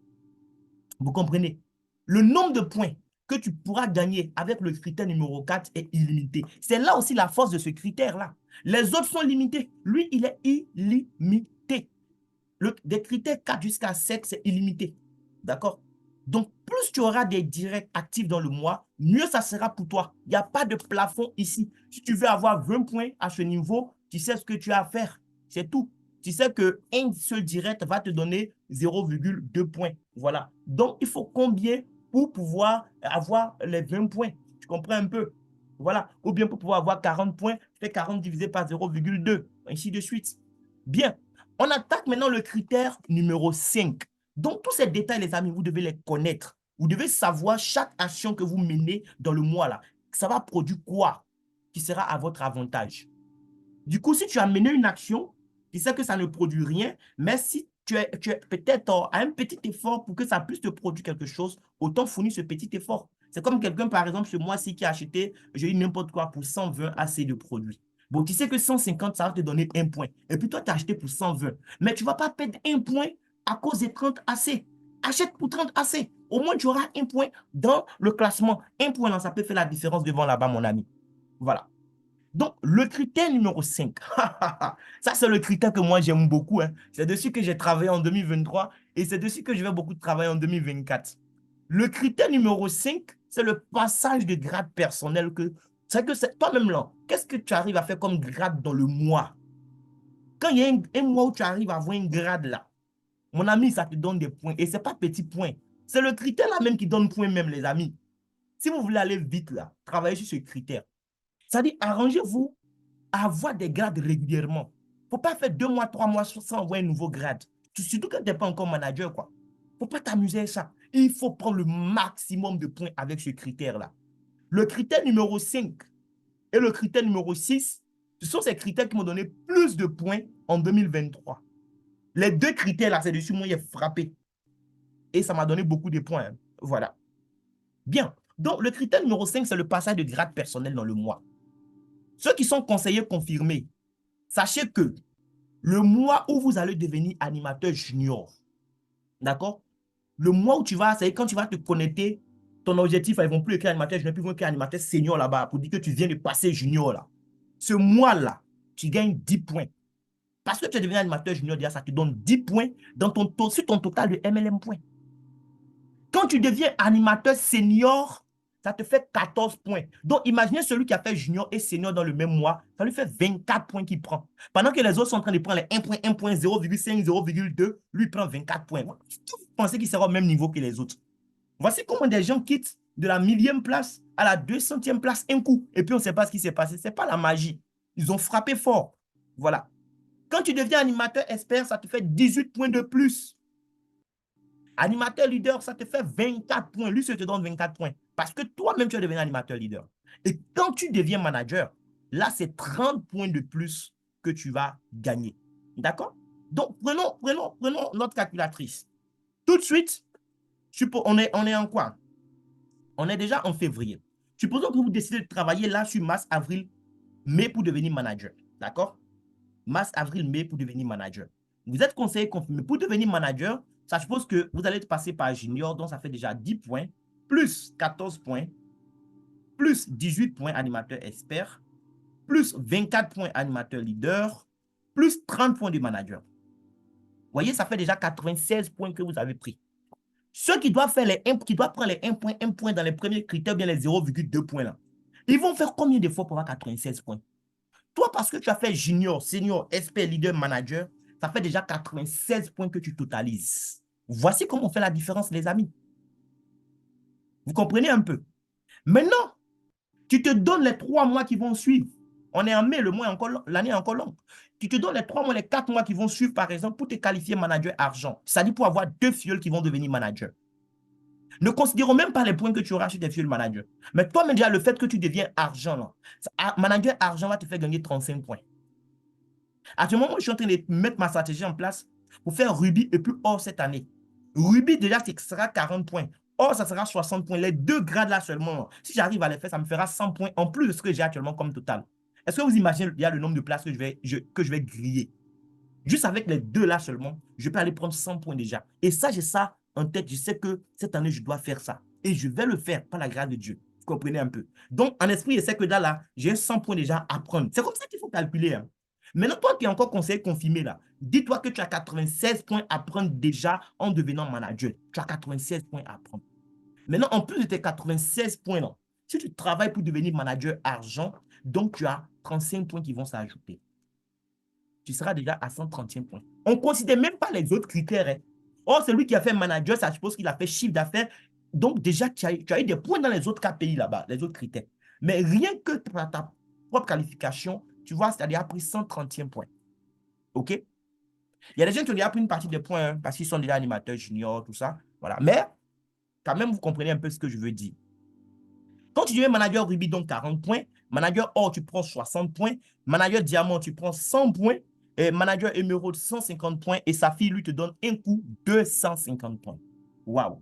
Vous comprenez? Le nombre de points que tu pourras gagner avec le critère numéro 4 est illimité. C'est là aussi la force de ce critère-là. Les autres sont limités. Lui, il est illimité. Des critères 4 jusqu'à 7, c'est illimité. D'accord? Donc, plus tu auras des directs actifs dans le mois, mieux ça sera pour toi. Il n'y a pas de plafond ici. Si tu veux avoir 20 points à ce niveau, tu sais ce que tu as à faire. C'est tout. Tu sais qu'un seul direct va te donner 0,2 points. Voilà. Donc, il faut combien pour pouvoir avoir les 20 points? Tu comprends un peu? Voilà. Ou bien pour pouvoir avoir 40 points, fais 40 divisé par 0,2, ainsi de suite. Bien. On attaque maintenant le critère numéro 5. Donc, tous ces détails, les amis, vous devez les connaître. Vous devez savoir chaque action que vous menez dans le mois là. Ça va produire quoi qui sera à votre avantage. Du coup, si tu as mené une action, tu sais que ça ne produit rien, mais si tu es peut-être à un petit effort pour que ça puisse te produire quelque chose, autant fournir ce petit effort. C'est comme quelqu'un, par exemple, ce mois-ci qui a acheté, j'ai eu n'importe quoi pour 120 AC de produits. Bon, tu sais que 150, ça va te donner un point. Et puis toi, tu as acheté pour 120. Mais tu ne vas pas perdre un point à cause des 30 AC. Achète pour 30 AC. Au moins, tu auras un point dans le classement. Un point, là, ça peut faire la différence devant là-bas, mon ami. Voilà. Donc, le critère numéro 5, ça c'est le critère que moi j'aime beaucoup, hein. C'est dessus que j'ai travaillé en 2023 et c'est dessus que je vais beaucoup travailler en 2024. Le critère numéro 5, c'est le passage de grade personnel c'est que c'est toi-même là. Qu'est-ce que tu arrives à faire comme grade dans le mois? Quand il y a un mois où tu arrives à avoir un grade là, mon ami, ça te donne des points. Et ce n'est pas petit point. C'est le critère là même qui donne point même, les amis. Si vous voulez aller vite là, travaillez sur ce critère. C'est-à-dire, arrangez-vous à avoir des grades régulièrement. Il ne faut pas faire 2 mois, 3 mois sans avoir un nouveau grade. Surtout quand tu n'es pas encore manager, quoi. Il ne faut pas t'amuser à ça. Il faut prendre le maximum de points avec ce critère-là. Le critère numéro 5 et le critère numéro 6, ce sont ces critères qui m'ont donné plus de points en 2023. Les deux critères-là, c'est dessus, moi, j'ai frappé. Et ça m'a donné beaucoup de points, hein. Voilà. Bien. Donc, le critère numéro 5, c'est le passage de grade personnel dans le mois. Ceux qui sont conseillers confirmés, sachez que le mois où vous allez devenir animateur junior, d'accord? Le mois où tu vas, c'est quand tu vas te connecter, ton objectif, ils ne vont plus écrire animateur junior, puis ils vont écrire animateur senior là-bas pour dire que tu viens de passer junior là. Ce mois-là, tu gagnes 10 points. Parce que tu es devenu animateur junior, déjà, ça te donne 10 points sur ton total de MLM points. Quand tu deviens animateur senior, ça te fait 14 points. Donc, imaginez celui qui a fait junior et senior dans le même mois, ça lui fait 24 points qu'il prend. Pendant que les autres sont en train de prendre les 1 point, 1 point, 0,5, 0,2, lui prend 24 points. Vous pensez qu'il sera au même niveau que les autres? Voici comment des gens quittent de la 1000e place à la 200e place un coup. Et puis, on ne sait pas ce qui s'est passé. Ce n'est pas la magie. Ils ont frappé fort. Voilà. Quand tu deviens animateur expert, ça te fait 18 points de plus. Animateur leader, ça te fait 24 points. Lui, ça te donne 24 points. Parce que toi-même, tu es devenu animateur leader. Et quand tu deviens manager, là, c'est 30 points de plus que tu vas gagner. D'accord? Donc, prenons notre calculatrice. Tout de suite, on est en quoi? On est déjà en février. Supposons que vous décidez de travailler là sur mars, avril, mai pour devenir manager. D'accord? Mars, avril, mai pour devenir manager. Vous êtes conseiller confirmé. Pour devenir manager, ça suppose que vous allez passer par junior, donc ça fait déjà 10 points, plus 14 points, plus 18 points animateur expert, plus 24 points animateur leader, plus 30 points de manager. Vous voyez, ça fait déjà 96 points que vous avez pris. Ceux qui doivent prendre les 1 point dans les premiers critères, bien les 0,2 points là, ils vont faire combien de fois pour avoir 96 points? Toi, parce que tu as fait junior, senior, expert, leader, manager, ça fait déjà 96 points que tu totalises. Voici comment on fait la différence, les amis. Vous comprenez un peu? Maintenant, tu te donnes les 3 mois qui vont suivre. On est en mai, l'année est encore longue. Tu te donnes les 3 mois, les 4 mois qui vont suivre, par exemple, pour te qualifier manager argent. C'est-à-dire pour avoir 2 fioles qui vont devenir manager. Ne considérons même pas les points que tu auras sur tes fioles manager. Mais toi-même, déjà, le fait que tu deviens argent, là, manager argent va te faire gagner 35 points. À ce moment, je suis en train de mettre ma stratégie en place pour faire Ruby et puis Or cette année. Ruby, déjà, ça sera 40 points. Or, ça sera 60 points. Les 2 grades là seulement, si j'arrive à les faire, ça me fera 100 points en plus de ce que j'ai actuellement comme total. Est-ce que vous imaginez il y a le nombre de places que je vais griller? Juste avec les 2 là seulement, je peux aller prendre 100 points déjà. Et ça, j'ai ça en tête. Je sais que cette année, je dois faire ça. Et je vais le faire par la grâce de Dieu. Vous comprenez un peu? Donc, en esprit, je sais que là, j'ai 100 points déjà à prendre. C'est comme ça qu'il faut calculer, hein. Maintenant, toi qui es encore conseiller confirmé là, dis-toi que tu as 96 points à prendre déjà en devenant manager. Tu as 96 points à prendre. Maintenant, en plus de tes 96 points là, si tu travailles pour devenir manager argent, donc tu as 35 points qui vont s'ajouter. Tu seras déjà à 130e point. On ne considère même pas les autres critères, hein. Or, celui qui a fait manager, ça suppose qu'il a fait chiffre d'affaires. Donc, déjà, tu as eu des points dans les autres KPI là-bas, les autres critères. Mais rien que ta propre qualification, tu vois, c'est-à-dire a pris 130e point. OK? Il y a des gens qui ont déjà pris une partie des points, hein, parce qu'ils sont déjà animateurs juniors, tout ça. Voilà. Mais, quand même, vous comprenez un peu ce que je veux dire. Quand tu deviens manager Ruby, donc 40 points. Manager Or, tu prends 60 points. Manager Diamant, tu prends 100 points. Et manager Émeraude, 150 points. Et sa fille, lui, te donne un coup 250 points. Waouh!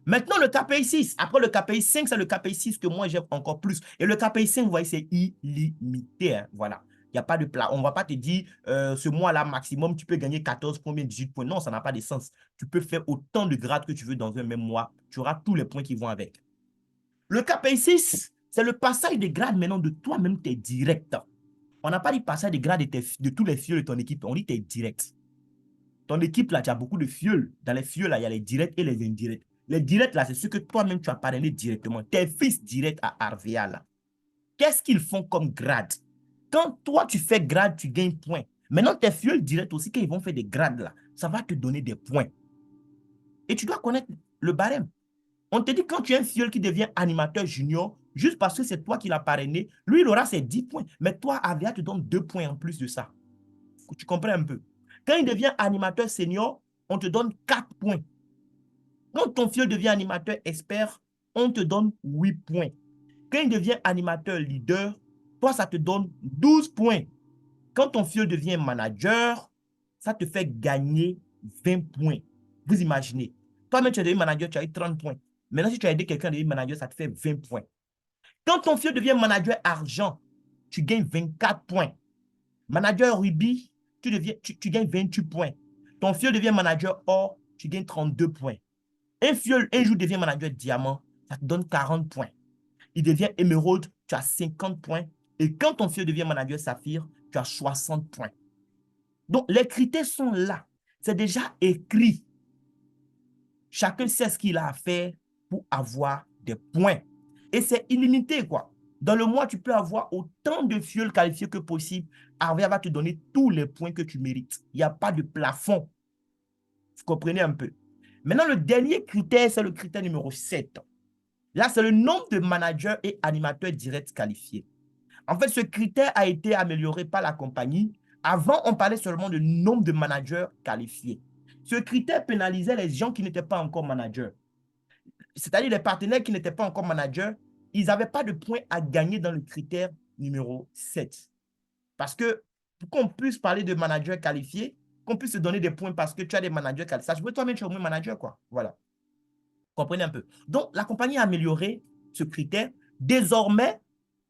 Maintenant, le KPI 6. Après le KPI 5, c'est le KPI 6 que moi, j'aime encore plus. Et le KPI 5, vous voyez, c'est illimité, hein. Voilà. Il n'y a pas de plat. On ne va pas te dire, ce mois-là, maximum, tu peux gagner 14 points, 18 points. Non, ça n'a pas de sens. Tu peux faire autant de grades que tu veux dans un même mois. Tu auras tous les points qui vont avec. Le KPI 6, C'est le passage de grade maintenant de toi-même, tes directs. On n'a pas dit passage de grade de tous les fioles de ton équipe, on dit tes directs. Ton équipe, là, tu as beaucoup de fioles. Dans les fioles, là, il y a les directs et les indirects. Les directs, là, c'est ce que toi-même, tu as parrainé directement. Tes fils directs à Arvea, là. Qu'est-ce qu'ils font comme grade? Quand toi, tu fais grade, tu gagnes points. Maintenant, tes fioles directs aussi, quand ils vont faire des grades, là, ça va te donner des points. Et tu dois connaître le barème. On te dit quand tu es un filleul qui devient animateur junior, juste parce que c'est toi qui l'as parrainé, lui, il aura ses 10 points. Mais toi, Avia te donne 2 points en plus de ça. Tu comprends un peu? Quand il devient animateur senior, on te donne 4 points. Quand ton filleul devient animateur expert, on te donne 8 points. Quand il devient animateur leader, toi, ça te donne 12 points. Quand ton filleul devient manager, ça te fait gagner 20 points. Vous imaginez. Toi-même, tu es devenu manager, tu as eu 30 points. Maintenant, si tu as aidé quelqu'un à devenir manager, ça te fait 20 points. Quand ton filleul devient manager argent, tu gagnes 24 points. Manager rubis, tu gagnes 28 points. Ton filleul devient manager or, tu gagnes 32 points. Un jour devient manager diamant, ça te donne 40 points. Il devient émeraude, tu as 50 points. Et quand ton filleul devient manager saphir, tu as 60 points. Donc, les critères sont là. C'est déjà écrit. Chacun sait ce qu'il a à faire pour avoir des points. Et c'est illimité, quoi. Dans le mois, tu peux avoir autant de fioles qualifiées que possible. Arvea va te donner tous les points que tu mérites. Il n'y a pas de plafond. Vous comprenez un peu? Maintenant, le dernier critère, c'est le critère numéro 7. Là, c'est le nombre de managers et animateurs directs qualifiés. En fait, ce critère a été amélioré par la compagnie. Avant, on parlait seulement du nombre de managers qualifiés. Ce critère pénalisait les gens qui n'étaient pas encore managers. C'est-à-dire les partenaires qui n'étaient pas encore managers, ils n'avaient pas de points à gagner dans le critère numéro 7. Parce que pour qu'on puisse parler de managers qualifiés, qu'on puisse se donner des points parce que tu as des managers qualifiés, ça se veut toi-même tu es au moins manager, quoi. Voilà. Comprenez un peu. Donc, la compagnie a amélioré ce critère. Désormais,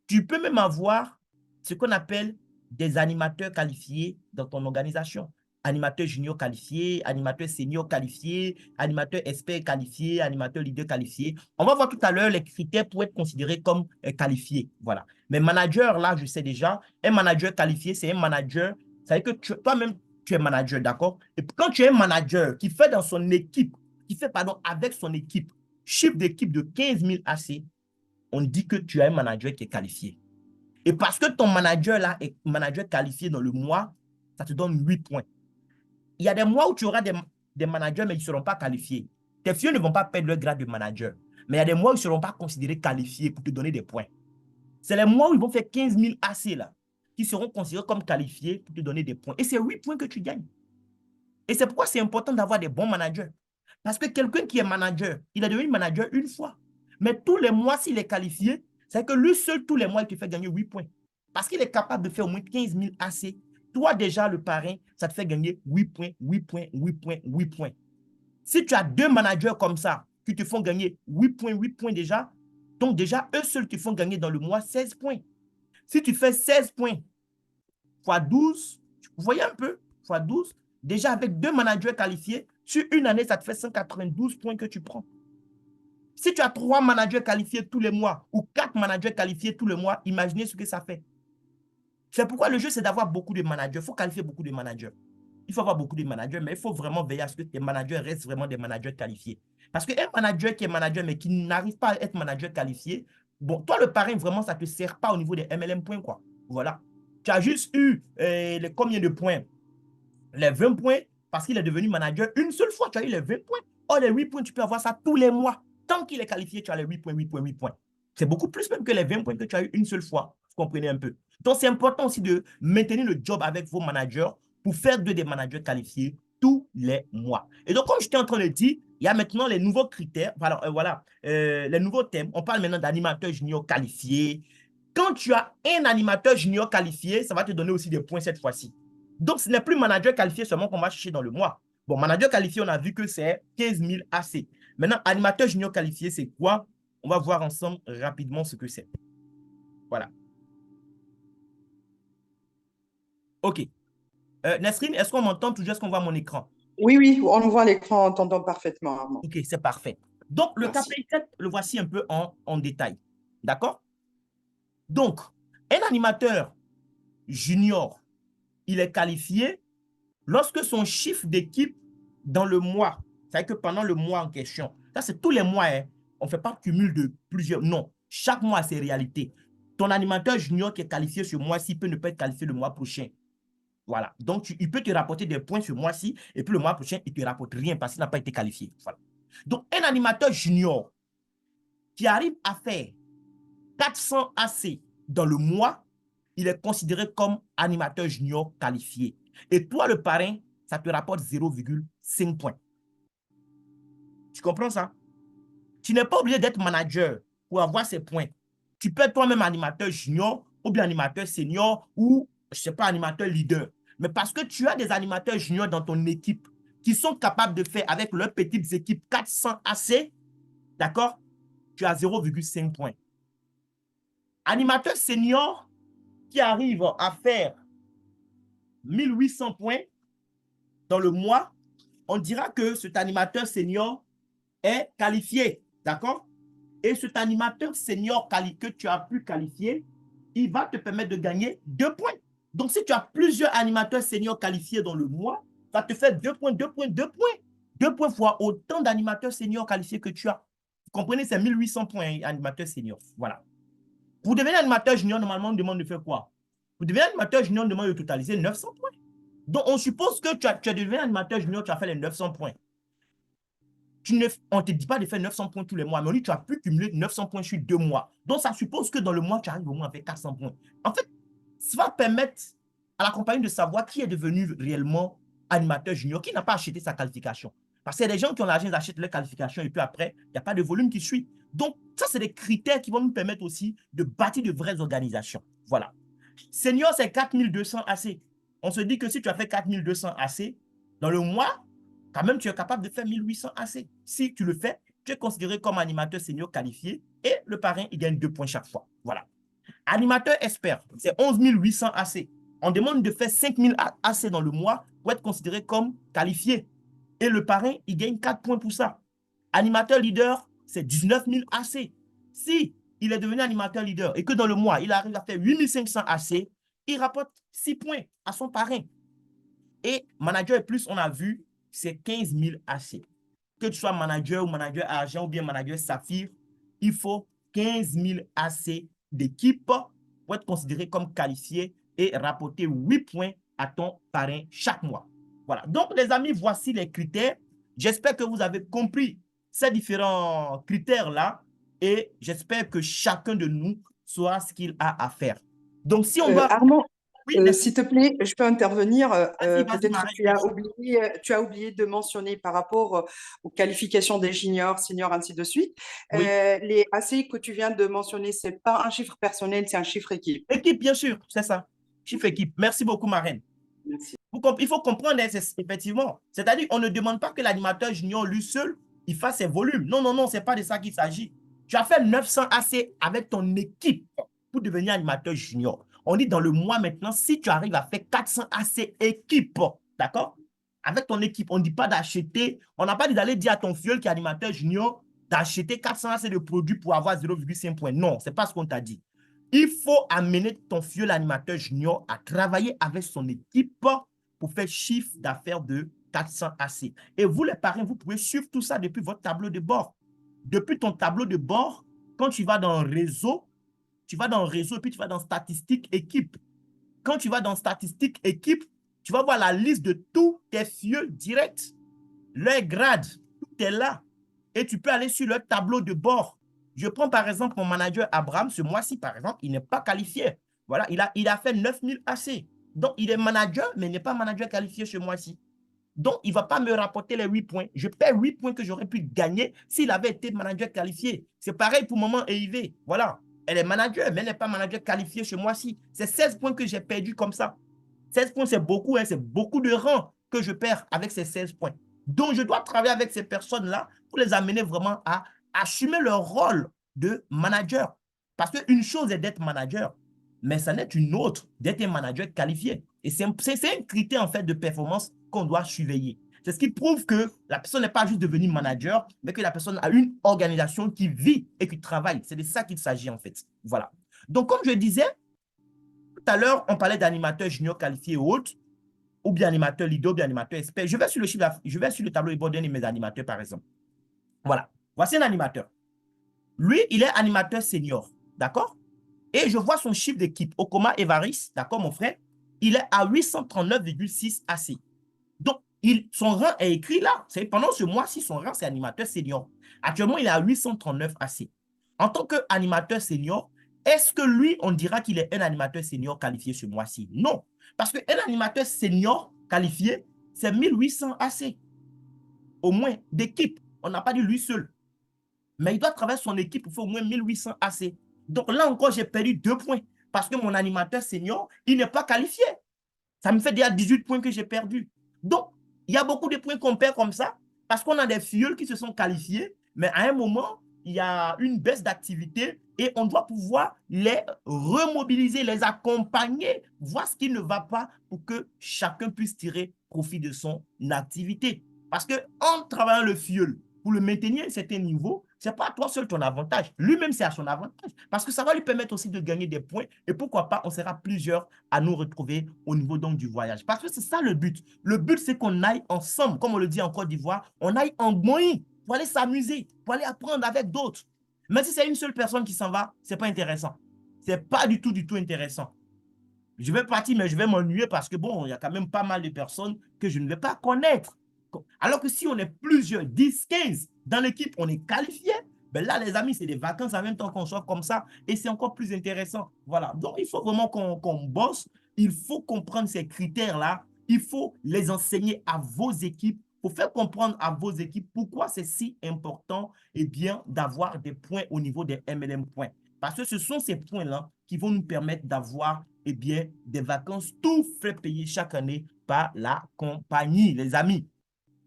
tu peux même avoir ce qu'on appelle des animateurs qualifiés dans ton organisation. Animateur junior qualifié, animateur senior qualifié, animateur expert qualifié, animateur leader qualifié. On va voir tout à l'heure les critères pour être considérés comme qualifiés. Voilà. Mais manager, là, je sais déjà, un manager qualifié, c'est un manager, ça veut dire que toi-même, tu es manager, d'accord? Et quand tu es un manager qui fait dans son équipe, qui fait, pardon, avec son équipe, chiffre d'équipe de 15 000 AC, on dit que tu as un manager qui est qualifié. Et parce que ton manager là est manager qualifié dans le mois, ça te donne 8 points. Il y a des mois où tu auras des managers, mais ils ne seront pas qualifiés. Tes filles ne vont pas perdre le grade de manager. Mais il y a des mois où ils ne seront pas considérés qualifiés pour te donner des points. C'est les mois où ils vont faire 15 000 AC là, qui seront considérés comme qualifiés pour te donner des points. Et c'est 8 points que tu gagnes. Et c'est pourquoi c'est important d'avoir des bons managers. Parce que quelqu'un qui est manager, il est devenu manager une fois. Mais tous les mois, s'il est qualifié, c'est que lui seul, tous les mois, il te fait gagner 8 points. Parce qu'il est capable de faire au moins 15 000 AC. Toi, déjà, le parrain, ça te fait gagner 8 points, 8 points, 8 points, 8 points. Si tu as deux managers comme ça, qui te font gagner 8 points déjà, donc déjà, eux seuls te font gagner dans le mois 16 points. Si tu fais 16 points fois 12, vous voyez un peu, fois 12, déjà avec deux managers qualifiés, sur une année, ça te fait 192 points que tu prends. Si tu as 3 managers qualifiés tous les mois ou 4 managers qualifiés tous les mois, imaginez ce que ça fait. C'est pourquoi le jeu, c'est d'avoir beaucoup de managers. Il faut qualifier beaucoup de managers. Il faut avoir beaucoup de managers, mais il faut vraiment veiller à ce que tes managers restent vraiment des managers qualifiés. Parce qu'un manager qui est manager, mais qui n'arrive pas à être manager qualifié, bon, toi, le parrain, vraiment, ça ne te sert pas au niveau des MLM points, quoi. Voilà. Tu as juste eu les combien de points? Les 20 points, parce qu'il est devenu manager une seule fois, tu as eu les 20 points. Or, les 8 points, tu peux avoir ça tous les mois. Tant qu'il est qualifié, tu as les 8 points, 8 points, 8 points. C'est beaucoup plus même que les 20 points que tu as eu une seule fois. Vous comprenez un peu. Donc, c'est important aussi de maintenir le job avec vos managers pour faire des managers qualifiés tous les mois. Et donc, comme j'étais en train de dire, il y a maintenant les nouveaux critères, les nouveaux thèmes. On parle maintenant d'animateur junior qualifié. Quand tu as un animateur junior qualifié, ça va te donner aussi des points cette fois-ci. Donc, ce n'est plus manager qualifié seulement qu'on va chercher dans le mois. Bon, manager qualifié, on a vu que c'est 15 000 AC. Maintenant, animateur junior qualifié, c'est quoi? On va voir ensemble rapidement ce que c'est. Voilà. OK. Nesrine, est-ce qu'on m'entend toujours? Est-ce qu'on voit mon écran? Oui, oui, on voit l'écran, on t'entend parfaitement, Armand. OK, c'est parfait. Donc, le Merci. KPI 7, le voici un peu en détail. D'accord? Donc, un animateur junior, il est qualifié lorsque son chiffre d'équipe dans le mois, c'est-à-dire que pendant le mois en question, ça c'est tous les mois, hein, on ne fait pas cumul de plusieurs, non, chaque mois c'est réalité. Ton animateur junior qui est qualifié ce mois-ci peut ne pas être qualifié le mois prochain. Voilà, donc il peut te rapporter des points ce mois-ci et puis le mois prochain, il ne te rapporte rien parce qu'il n'a pas été qualifié. Voilà. Donc un animateur junior qui arrive à faire 400 AC dans le mois, il est considéré comme animateur junior qualifié. Et toi, le parrain, ça te rapporte 0,5 points. Tu comprends ça? Tu n'es pas obligé d'être manager pour avoir ces points. Tu peux être toi-même animateur junior ou bien animateur senior ou, je ne sais pas, animateur leader. Mais parce que tu as des animateurs juniors dans ton équipe qui sont capables de faire avec leurs petites équipes 400 AC, d'accord? Tu as 0,5 points. Animateur senior qui arrive à faire 1800 points dans le mois, on dira que cet animateur senior est qualifié, d'accord? Et cet animateur senior que tu as pu qualifier, il va te permettre de gagner 2 points. Donc, si tu as plusieurs animateurs seniors qualifiés dans le mois, ça te fait 2 points, 2 points, 2 points. 2 points fois autant d'animateurs seniors qualifiés que tu as. Vous comprenez, c'est 1800 points, animateur senior. Voilà. Pour devenir animateur junior, normalement, on demande de faire quoi? Pour devenir animateur junior, on demande de totaliser 900 points. Donc, on suppose que tu as devenu animateur junior, tu as fait les 900 points. On ne te dit pas de faire 900 points tous les mois, mais on dit que tu as pu cumuler 900 points sur 2 mois. Donc, ça suppose que dans le mois, tu arrives au moins avec 400 points. En fait, ça va permettre à la compagnie de savoir qui est devenu réellement animateur junior, qui n'a pas acheté sa qualification. Parce qu'il y a des gens qui ont l'argent d'acheter leur qualification et puis après, il n'y a pas de volume qui suit. Donc, ça, c'est des critères qui vont nous permettre aussi de bâtir de vraies organisations. Voilà. Senior, c'est 4200 AC. On se dit que si tu as fait 4200 AC, dans le mois, quand même, tu es capable de faire 1800 AC. Si tu le fais, tu es considéré comme animateur senior qualifié et le parrain, il gagne 2 points chaque fois. Voilà. Animateur expert, c'est 11 800 AC. On demande de faire 5000 AC dans le mois pour être considéré comme qualifié. Et le parrain, il gagne 4 points pour ça. Animateur leader, c'est 19 000 AC. Si il est devenu animateur leader et que dans le mois, il arrive à faire 8500 AC, il rapporte 6 points à son parrain. Et manager et plus, on a vu, c'est 15 000 AC. Que tu sois manager ou manager argent ou bien manager saphir, il faut 15 000 AC d'équipe pour être considéré comme qualifié et rapporter 8 points à ton parrain chaque mois. Voilà. Donc, les amis, voici les critères. J'espère que vous avez compris ces différents critères-là et j'espère que chacun de nous saura ce qu'il a à faire. Donc, si on doit... Armand, Oui, s'il te plaît, je peux intervenir. vas-y, Peut-être que Marie. tu as oublié de mentionner par rapport aux qualifications des juniors, seniors, ainsi de suite. Oui. Les AC que tu viens de mentionner, ce n'est pas un chiffre personnel, c'est un chiffre équipe. Équipe, bien sûr, c'est ça. Chiffre équipe. Merci beaucoup, Marraine. Merci. Il faut comprendre, effectivement. C'est-à-dire, on ne demande pas que l'animateur junior, lui seul, il fasse ses volumes. Non, non, non, ce n'est pas de ça qu'il s'agit. Tu as fait 900 AC avec ton équipe pour devenir animateur junior. On dit dans le mois maintenant, si tu arrives à faire 400 AC équipe, d'accord? Avec ton équipe, on ne dit pas d'acheter, on n'a pas dit d'aller dire à ton filleul qui est animateur junior d'acheter 400 AC de produits pour avoir 0,5 points. Non, ce n'est pas ce qu'on t'a dit. Il faut amener ton filleul animateur junior à travailler avec son équipe pour faire chiffre d'affaires de 400 AC. Et vous, les parrains, vous pouvez suivre tout ça depuis votre tableau de bord. Depuis ton tableau de bord, quand tu vas dans réseau, tu vas dans réseau et puis tu vas dans statistiques équipe. Quand tu vas dans statistiques équipe, tu vas voir la liste de tous tes filleux directs, leur grade, tout est là. Et tu peux aller sur leur tableau de bord. Je prends par exemple mon manager Abraham, ce mois-ci par exemple, il n'est pas qualifié. Voilà, il a fait 9000 AC. Donc, il est manager, mais il n'est pas manager qualifié ce mois-ci. Donc, il ne va pas me rapporter les 8 points. Je perds 8 points que j'aurais pu gagner s'il avait été manager qualifié. C'est pareil pour Maman et Yves. Voilà. Elle est manager, mais elle n'est pas manager qualifié ce mois-ci. C'est 16 points que j'ai perdu comme ça. 16 points, c'est beaucoup, hein, c'est beaucoup de rangs que je perds avec ces 16 points. Donc, je dois travailler avec ces personnes-là pour les amener vraiment à assumer leur rôle de manager. Parce qu'une chose est d'être manager, mais ça n'est une autre d'être un manager qualifié. Et c'est un critère en fait de performance qu'on doit surveiller. C'est ce qui prouve que la personne n'est pas juste devenue manager, mais que la personne a une organisation qui vit et qui travaille. C'est de ça qu'il s'agit en fait. Voilà. Donc, comme je disais, tout à l'heure, on parlait d'animateurs juniors qualifiés et autres, ou bien animateur leader, ou bien animateur expert. Je vais sur le tableau de bord d'un de mes animateurs, par exemple. Voilà. Voici un animateur. Lui, il est animateur senior. D'accord? Et je vois son chiffre d'équipe. Okoma Evaris, d'accord, mon frère, il est à 839,6 AC. Donc, son rang est écrit là. Pendant ce mois-ci, son rang, c'est animateur senior. Actuellement, il est à 839 AC. En tant qu'animateur senior, est-ce que lui, on dira qu'il est un animateur senior qualifié ce mois-ci? Non. Parce qu'un animateur senior qualifié, c'est 1800 AC. Au moins, d'équipe. On n'a pas dit lui seul. Mais il doit travailler son équipe pour faire au moins 1800 AC. Donc là encore, j'ai perdu 2 points. Parce que mon animateur senior, il n'est pas qualifié. Ça me fait déjà 18 points que j'ai perdu. Donc, il y a beaucoup de points qu'on perd comme ça parce qu'on a des filleuls qui se sont qualifiés, mais à un moment, il y a une baisse d'activité et on doit pouvoir les remobiliser, les accompagner, voir ce qui ne va pas pour que chacun puisse tirer profit de son activité. Parce qu'en travaillant le filleul, pour le maintenir à un certain niveau, ce n'est pas à toi seul ton avantage. Lui-même, c'est à son avantage. Parce que ça va lui permettre aussi de gagner des points. Et pourquoi pas, on sera plusieurs à nous retrouver au niveau donc du voyage. Parce que c'est ça le but. Le but, c'est qu'on aille ensemble, comme on le dit en Côte d'Ivoire, on aille en Moïse pour aller s'amuser, pour aller apprendre avec d'autres. Mais si c'est une seule personne qui s'en va, ce n'est pas intéressant. Ce n'est pas du tout intéressant. Je vais partir, mais je vais m'ennuyer parce que bon, il y a quand même pas mal de personnes que je ne vais pas connaître. Alors que si on est plusieurs, 10, 15 dans l'équipe, on est qualifié, ben là, les amis, c'est des vacances en même temps qu'on soit comme ça et c'est encore plus intéressant. Voilà. Donc, il faut vraiment qu'on bosse. Il faut comprendre ces critères-là. Il faut les enseigner à vos équipes pour faire comprendre à vos équipes pourquoi c'est si important eh bien, d'avoir des points au niveau des MLM points. Parce que ce sont ces points-là qui vont nous permettre d'avoir eh bien, des vacances tout frais payés chaque année par la compagnie, les amis.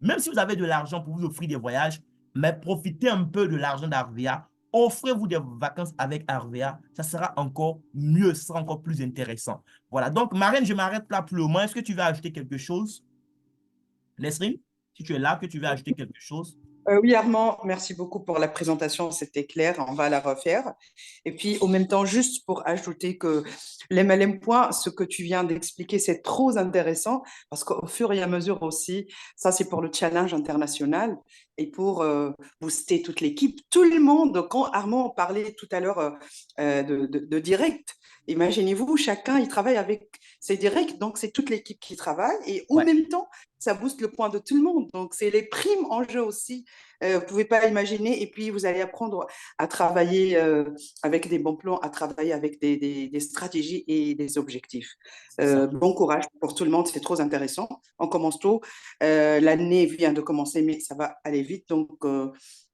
Même si vous avez de l'argent pour vous offrir des voyages, mais profitez un peu de l'argent d'Arvea. Offrez-vous des vacances avec Arvea. Ça sera encore mieux, ça sera encore plus intéressant. Voilà. Donc, Marraine, je m'arrête là pour le moment. Est-ce que tu veux ajouter quelque chose? Nesrine, si tu es là, que tu veux ajouter quelque chose? Oui, Armand, merci beaucoup pour la présentation, c'était clair, on va la refaire. Et puis, au même temps, juste pour ajouter que l'MLM point, ce que tu viens d'expliquer, c'est trop intéressant parce qu'au fur et à mesure aussi, ça c'est pour le challenge international et pour booster toute l'équipe, tout le monde. Quand Armand parlait tout à l'heure de direct, imaginez-vous, chacun, il travaille avec ses directs, donc c'est toute l'équipe qui travaille et au Ouais. même temps, ça booste le point de tout le monde. Donc, c'est les primes en jeu aussi. Vous ne pouvez pas imaginer. Et puis, vous allez apprendre à travailler avec des bons plans, à travailler avec des stratégies et des objectifs. Ça. Bon courage pour tout le monde. C'est trop intéressant. On commence tôt. L'année vient de commencer, mais ça va aller vite. Donc,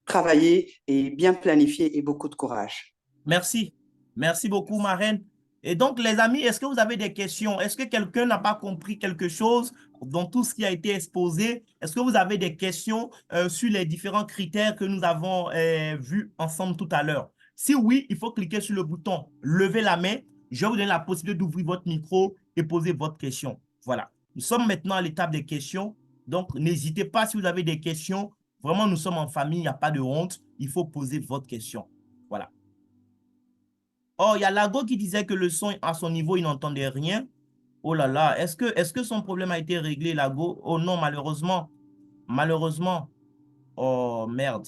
travailler et bien planifier et beaucoup de courage. Merci. Merci beaucoup, Marraine. Et donc, les amis, est-ce que vous avez des questions? Est-ce que quelqu'un n'a pas compris quelque chose dans tout ce qui a été exposé? Est-ce que vous avez des questions sur les différents critères que nous avons vus ensemble tout à l'heure? Si oui, il faut cliquer sur le bouton « Lever la main ». Je vais vous donner la possibilité d'ouvrir votre micro et poser votre question. Voilà. Nous sommes maintenant à l'étape des questions. Donc, n'hésitez pas si vous avez des questions. Vraiment, nous sommes en famille, il n'y a pas de honte. Il faut poser votre question. Voilà. Oh, il y a Lago qui disait que le son, à son niveau, il n'entendait rien. Oh là là, est-ce que son problème a été réglé, Lago? Oh non, malheureusement. Malheureusement. Oh merde.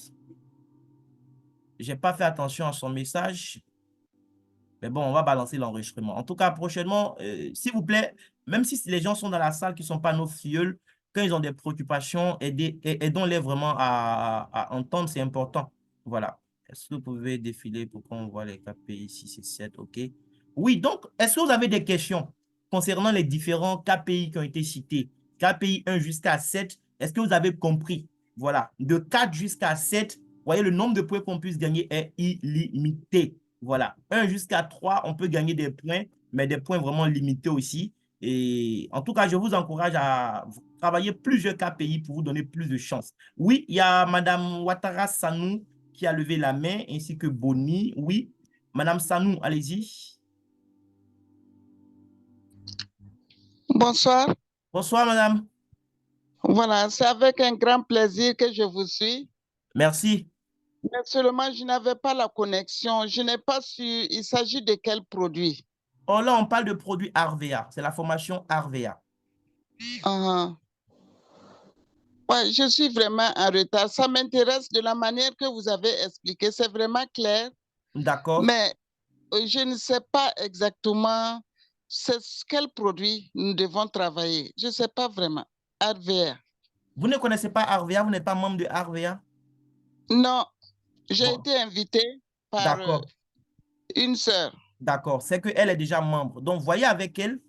J'ai pas fait attention à son message. Mais bon, on va balancer l'enregistrement. En tout cas, prochainement, s'il vous plaît, même si les gens sont dans la salle qui ne sont pas nos filleuls, quand ils ont des préoccupations, aidons-les vraiment à entendre, c'est important. Voilà. Est-ce que vous pouvez défiler pour qu'on voit les KPI 6 et 7? OK. Oui, donc, est-ce que vous avez des questions concernant les différents KPI qui ont été cités? KPI 1 jusqu'à 7, est-ce que vous avez compris? Voilà. De 4 jusqu'à 7, vous voyez, le nombre de points qu'on puisse gagner est illimité. Voilà, 1 jusqu'à 3, on peut gagner des points, mais des points vraiment limités aussi. Et en tout cas, je vous encourage à travailler plusieurs KPI pour vous donner plus de chances. Oui, il y a Madame Ouattara Sanou qui a levé la main, ainsi que Boni. Oui, Madame Sanou, allez-y. Bonsoir. Bonsoir, Madame. Voilà, c'est avec un grand plaisir que je vous suis. Merci. Mais seulement, je n'avais pas la connexion. Je n'ai pas su, il s'agit de quel produit? Oh là, on parle de produit RVA. C'est la formation RVA. Uh-huh. Ouais, je suis vraiment en retard. Ça m'intéresse de la manière que vous avez expliqué. C'est vraiment clair. D'accord. Mais je ne sais pas exactement quel produit nous devons travailler. Je ne sais pas vraiment. RVR. Vous ne connaissez pas RVA, vous n'êtes pas membre de RVA? Non, j'ai Bon, été invitée par d'accord. une sœur. D'accord. C'est qu'elle est déjà membre. Donc, voyez avec elle.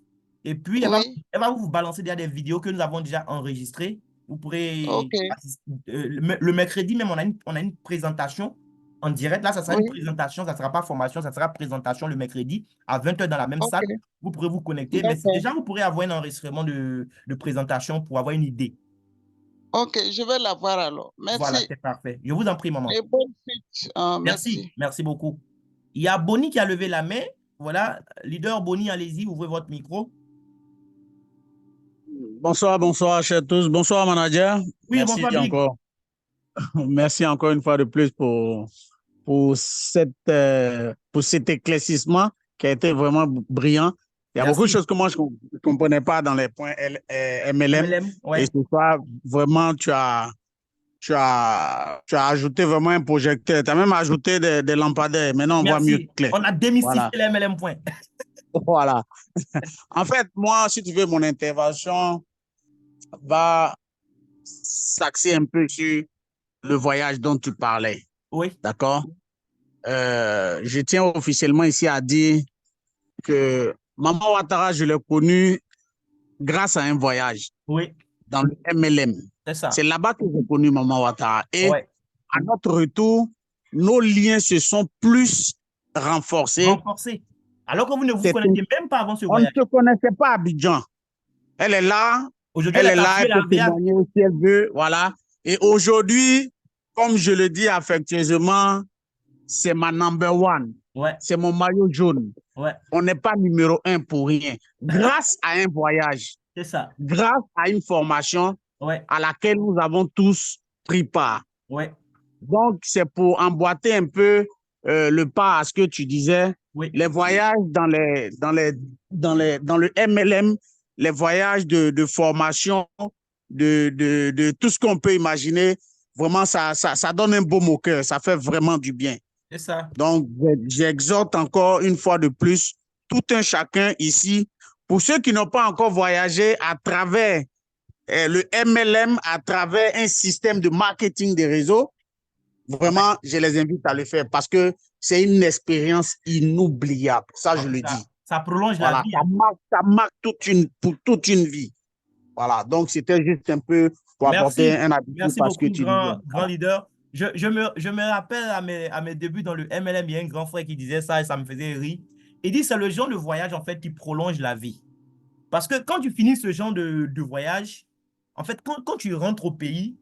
Et puis, Oui, elle va vous balancer déjà des vidéos que nous avons déjà enregistrées. Vous pourrez ok, assister. Le mercredi même, on a une présentation en direct. Là, ça sera une oui, présentation. Ça ne sera pas formation, ça sera présentation le mercredi à 20 h dans la même ok, salle. Vous pourrez vous connecter. Mais d'accord. déjà, vous pourrez avoir un enregistrement de présentation pour avoir une idée. Ok, je vais la voir alors. Voilà, Merci. c'est parfait. Je vous en prie, maman. Et bonne suite. Merci. Merci. Merci beaucoup. Il y a Bonnie qui a levé la main. Voilà, leader Bonnie, allez-y, ouvrez votre micro. Bonsoir, bonsoir, chers tous. Bonsoir, manager. Oui, bonsoir, Big. Merci encore une fois de plus pour pour cet éclaircissement qui a été vraiment brillant. Il y a beaucoup de Merci. choses que moi, je ne comprenais pas dans les points MLM. MLM, Et ouais. ce soir, vraiment, tu as ajouté vraiment un projecteur. Tu as même ajouté des lampadaires. Maintenant, on voit mieux Merci. clair. On a démystifié Voilà. les MLM points. Voilà. En fait, moi, si tu veux, mon intervention va s'axer un peu sur le voyage dont tu parlais. Oui, D'accord? Je tiens officiellement ici à dire que Maman Ouattara, je l'ai connu grâce à un voyage oui, dans le MLM. c'est ça. C'est là-bas que j'ai connu Maman Ouattara. Et Ouais. à notre retour, nos liens se sont plus renforcés. Renforcé. Alors que vous ne vous connaissiez même pas avant ce On ne voyage. se connaissait pas à Abidjan. Elle est là, Aujourd'hui, elle est elle capturée peut la RVA. témoigner si elle veut, voilà. Et aujourd'hui, comme je le dis affectueusement, c'est ma number one. Ouais, C'est mon maillot jaune. ouais, On n'est pas numéro un pour rien. Grâce à un voyage, c'est ça. grâce à une formation Ouais, à laquelle nous avons tous pris part. ouais, Donc, c'est pour emboîter un peu le pas à ce que tu disais. oui, Les voyages dans le MLM, les voyages de formation, de tout ce qu'on peut imaginer, vraiment, ça donne un baume au cœur. Ça fait vraiment du bien. c'est ça. Donc, j'exhorte encore une fois de plus tout un chacun ici, pour ceux qui n'ont pas encore voyagé à travers le MLM, à travers un système de marketing des réseaux, vraiment, Ouais, je les invite à le faire parce que c'est une expérience inoubliable. Ça, je le dis. ça prolonge la Voilà, vie. ça marque pour toute une vie. Voilà, donc c'était juste un peu pour apporter Merci. un avis Merci parce que beaucoup, tu disais. grand leader. Je me rappelle à mes débuts dans le MLM, il y a un grand frère qui disait ça et ça me faisait rire. Il dit c'est le genre de voyage en fait qui prolonge la vie. Parce que quand tu finis ce genre de voyage, en fait, quand tu rentres au pays,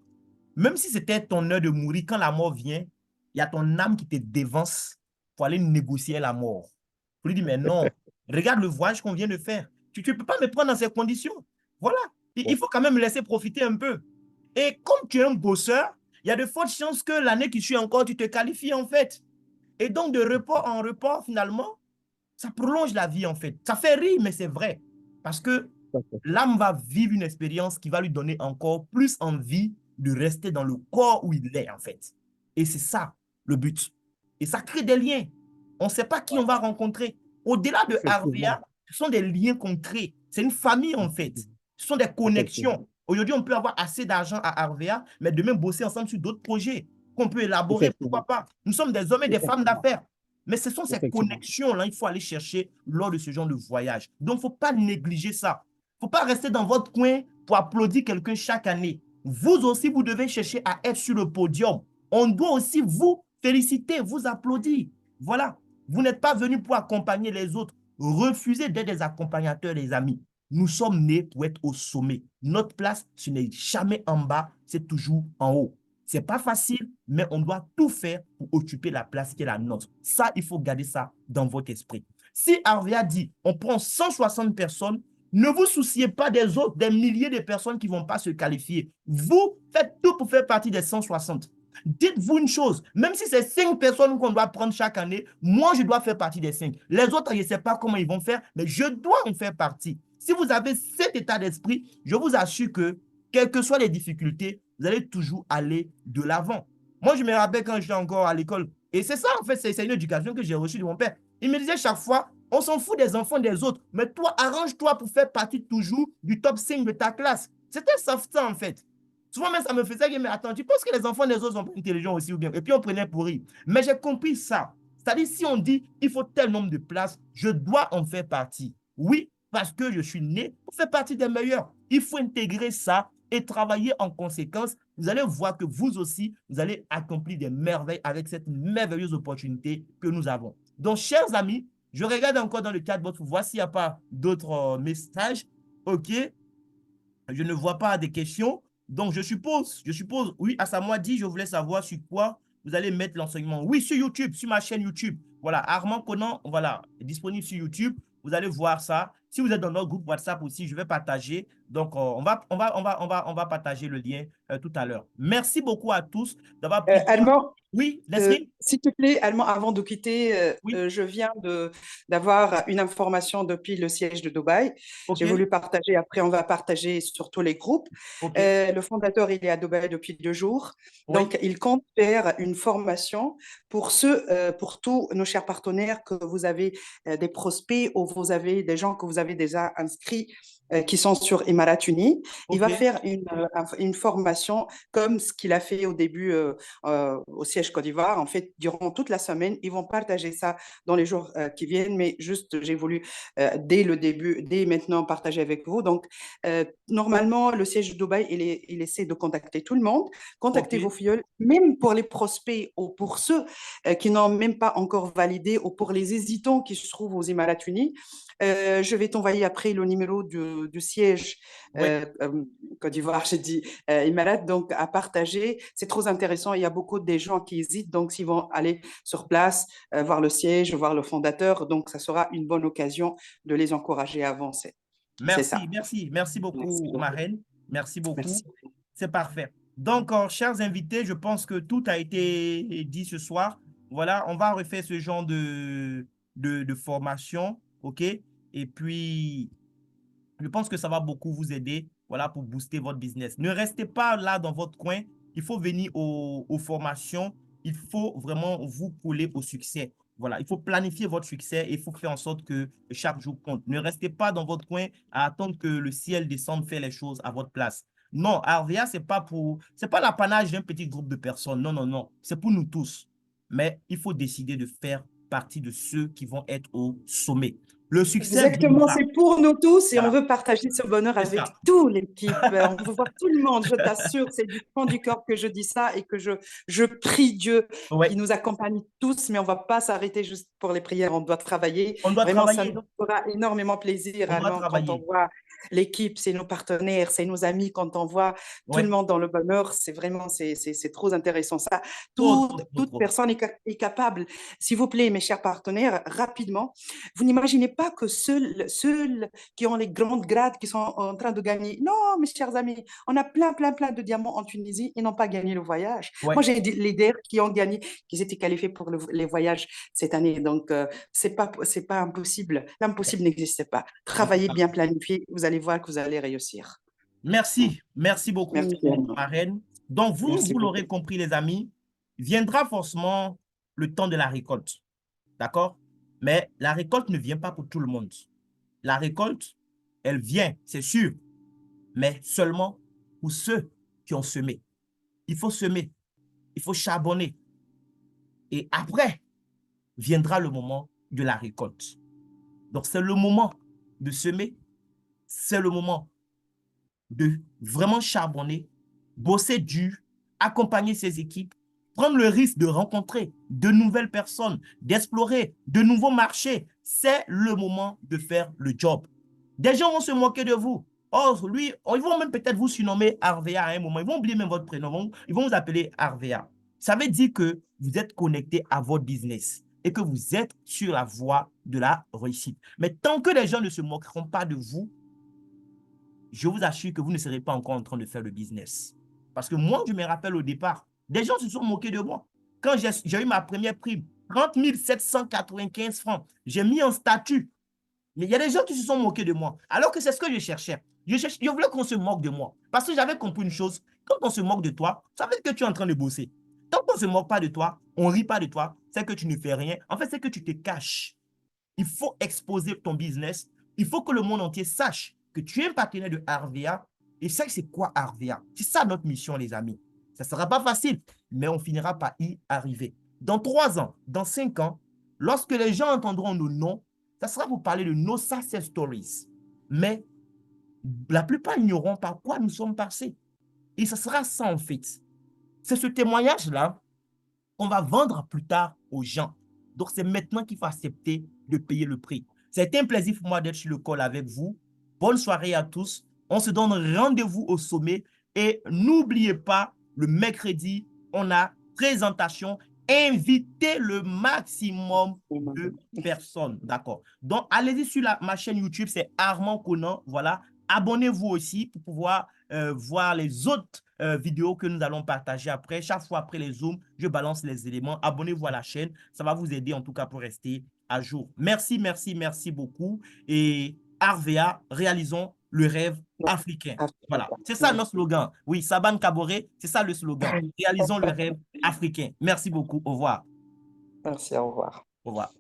même si c'était ton heure de mourir, quand la mort vient, il y a ton âme qui te dévance pour aller négocier la mort. Pour lui dire, mais non, regarde le voyage qu'on vient de faire. Tu ne peux pas me prendre dans ces conditions. Voilà. Il faut quand même me laisser profiter un peu. Et comme tu es un bosseur, il y a de fortes chances que l'année qui suit encore, tu te qualifies en fait. Et donc, de report en report, finalement, ça prolonge la vie en fait. Ça fait rire, mais c'est vrai. Parce que l'âme va vivre une expérience qui va lui donner encore plus envie de rester dans le corps où il est en fait. Et c'est ça le but. Et ça crée des liens. On ne sait pas qui on va rencontrer. Au-delà de RVA, ce sont des liens qu'on crée. C'est une famille en fait. Ce sont des connexions. Aujourd'hui, on peut avoir assez d'argent à RVA, mais demain bosser ensemble sur d'autres projets qu'on peut élaborer, pourquoi pas. Nous sommes des hommes et des femmes d'affaires. Mais ce sont ces connexions-là qu'il faut aller chercher lors de ce genre de voyage. Donc, il ne faut pas négliger ça. Il ne faut pas rester dans votre coin pour applaudir quelqu'un chaque année. Vous aussi, vous devez chercher à être sur le podium. On doit aussi vous féliciter, vous applaudir. Voilà. Vous n'êtes pas venu pour accompagner les autres. Refusez d'être des accompagnateurs, les amis. Nous sommes nés pour être au sommet. Notre place, ce n'est jamais en bas, c'est toujours en haut. Ce n'est pas facile, mais on doit tout faire pour occuper la place qui est la nôtre. Ça, il faut garder ça dans votre esprit. Si RVA dit, on prend 160 personnes, ne vous souciez pas des autres, des milliers de personnes qui ne vont pas se qualifier. Vous faites tout pour faire partie des 160. Dites-vous une chose, même si c'est 5 personnes qu'on doit prendre chaque année, moi, je dois faire partie des 5. Les autres, je ne sais pas comment ils vont faire, mais je dois en faire partie. Si vous avez cet état d'esprit, je vous assure que, quelles que soient les difficultés, vous allez toujours aller de l'avant. Moi, je me rappelle quand j'étais encore à l'école, et c'est ça, en fait, c'est une éducation que j'ai reçue de mon père. Il me disait chaque fois, on s'en fout des enfants des autres, mais toi, arrange-toi pour faire partie toujours du top 5 de ta classe. C'était soft ça, en fait. Souvent, même, ça me faisait dire, mais attends, tu penses que les enfants des autres sont pas intelligents aussi ou bien? Et puis, on prenait pour rire. Mais j'ai compris ça. C'est-à-dire, si on dit, il faut tel nombre de places, je dois en faire partie. Oui, parce que je suis né pour faire partie des meilleurs. Il faut intégrer ça et travailler en conséquence. Vous allez voir que vous aussi, vous allez accomplir des merveilles avec cette merveilleuse opportunité que nous avons. Donc, chers amis, je regarde encore dans le chatbot pour voir s'il n'y a pas d'autres messages. OK. Je ne vois pas des questions. Donc, je suppose, oui, Asamoah dit, je voulais savoir sur quoi vous allez mettre l'enseignement. Oui, sur YouTube, sur ma chaîne YouTube. Voilà, Armand Conan, voilà, est disponible sur YouTube. Vous allez voir ça. Si vous êtes dans notre groupe WhatsApp aussi, je vais partager. Donc, on va partager le lien tout à l'heure. Merci beaucoup à tous d'avoir pris. Allemand, Oui, Leslie? s'il te plaît, Allemand, avant de quitter, Oui. je viens d'avoir une information depuis le siège de Dubaï. OK. J'ai voulu partager, après on va partager sur tous les groupes. OK. Le fondateur, il est à Dubaï depuis 2 jours. Oui. Donc, il compte faire une formation pour pour tous nos chers partenaires, que vous avez des prospects ou vous avez des gens que vous avez déjà inscrits qui sont sur Emirat Unis. Il va OK. faire une formation comme ce qu'il a fait au début au siège Côte d'Ivoire. En fait, durant toute la semaine, ils vont partager ça dans les jours qui viennent, mais juste, j'ai voulu, dès le début, dès maintenant, partager avec vous. Donc, normalement, le siège de Dubaï, il essaie de contacter tout le monde. Contactez OK. vos filleuls, même pour les prospects ou pour ceux qui n'ont même pas encore validé ou pour les hésitants qui se trouvent aux Émirats Unis. Je vais t'envoyer après le numéro du siège Oui. Côte d'Ivoire, j'ai dit Émirats, donc à partager. C'est trop intéressant. Il y a beaucoup de gens qui hésitent, donc s'ils vont aller sur place, voir le siège, voir le fondateur, donc ça sera une bonne occasion de les encourager à avancer. C'est ça. Merci beaucoup, Merci beaucoup. ma reine. Merci beaucoup. Merci. C'est parfait. Donc, chers invités, je pense que tout a été dit ce soir. Voilà, on va refaire ce genre de formation, OK? Et puis, je pense que ça va beaucoup vous aider, voilà, pour booster votre business. Ne restez pas là dans votre coin. Il faut venir aux formations. Il faut vraiment vous coller au succès. Voilà, il faut planifier votre succès et il faut faire en sorte que chaque jour compte. Ne restez pas dans votre coin à attendre que le ciel descende faire les choses à votre place. Non, Arvia, c'est pas l'apanage d'un petit groupe de personnes. Non, non, non. C'est pour nous tous. Mais il faut décider de faire partie de ceux qui vont être au sommet. Le succès Exactement, viendra. c'est pour nous tous et Voilà. on veut partager ce bonheur C'est avec ça. toute l'équipe. On veut voir tout le monde, je t'assure, c'est du fond du cœur que je dis ça et que je prie Dieu Ouais. qui nous accompagne tous, mais on ne va pas s'arrêter juste pour les prières, on doit travailler. On doit Vraiment, travailler. ça nous fera énormément plaisir On doit Armand, quand on travailler. voit l'équipe, c'est nos partenaires, c'est nos amis, quand on voit tout Ouais. le monde dans le bonheur, c'est vraiment, c'est trop intéressant ça. Trop, Toute trop. personne est capable. S'il vous plaît, mes chers partenaires, rapidement, vous n'imaginez pas que seuls qui ont les grandes grades qui sont en train de gagner. Non, mes chers amis, on a plein de diamants en Tunisie, ils n'ont pas gagné le voyage. Ouais. Moi, j'ai des leaders qui ont gagné, qui étaient qualifiés pour les voyages cette année. Donc, c'est pas impossible. L'impossible n'existe pas. Travaillez bien planifié, vous allez voir que vous allez réussir. Merci beaucoup, Merci, Anne. ma reine. Donc, Merci vous l'aurez beaucoup. compris, les amis, viendra forcément le temps de la récolte. D'accord? Mais la récolte ne vient pas pour tout le monde. La récolte, elle vient, c'est sûr, mais seulement pour ceux qui ont semé. Il faut semer, il faut charbonner. Et après, viendra le moment de la récolte. Donc, c'est le moment de semer, c'est le moment de vraiment charbonner, bosser dur, accompagner ses équipes, prendre le risque de rencontrer de nouvelles personnes, d'explorer de nouveaux marchés. C'est le moment de faire le job. Des gens vont se moquer de vous. Oh, lui, ils vont même peut-être vous surnommer Arvea à un moment. Ils vont oublier même votre prénom. Ils vont vous appeler Arvea. Ça veut dire que vous êtes connecté à votre business et que vous êtes sur la voie de la réussite. Mais tant que les gens ne se moqueront pas de vous, je vous assure que vous ne serez pas encore en train de faire le business. Parce que moi, je me rappelle au départ, Des gens se sont moqués de moi. Quand j'ai eu ma première prime, 30 795 francs, j'ai mis en statut. Mais il y a des gens qui se sont moqués de moi, alors que c'est ce que je cherchais. Je voulais qu'on se moque de moi. Parce que j'avais compris une chose, quand on se moque de toi, ça veut dire que tu es en train de bosser. Tant qu'on ne se moque pas de toi, on ne rit pas de toi, c'est que tu ne fais rien. En fait, c'est que tu te caches. Il faut exposer ton business. Il faut que le monde entier sache que tu es un partenaire de RVA. Et ça, c'est quoi RVA? C'est ça notre mission, les amis. Ça ne sera pas facile, mais on finira par y arriver. Dans 3 ans, dans 5 ans, lorsque les gens entendront nos noms, ça sera pour parler de nos success stories. Mais la plupart ignoreront par quoi nous sommes passés. Et ça sera ça, en fait. C'est ce témoignage-là qu'on va vendre plus tard aux gens. Donc, c'est maintenant qu'il faut accepter de payer le prix. C'est un plaisir pour moi d'être sur le call avec vous. Bonne soirée à tous. On se donne rendez-vous au sommet. Et n'oubliez pas, le mercredi, on a présentation. Invitez le maximum de personnes. D'accord. Donc, allez-y sur ma chaîne YouTube, c'est Armand Conan. Voilà. Abonnez-vous aussi pour pouvoir voir les autres vidéos que nous allons partager après. Chaque fois après les Zooms, je balance les éléments. Abonnez-vous à la chaîne. Ça va vous aider en tout cas pour rester à jour. Merci, merci, merci beaucoup. Et RVA, réalisons le rêve africain. Voilà, c'est ça notre slogan. Oui, Saban Kaboré, c'est ça le slogan. Réalisons le rêve africain. Merci beaucoup. Au revoir. Merci, au revoir. Au revoir.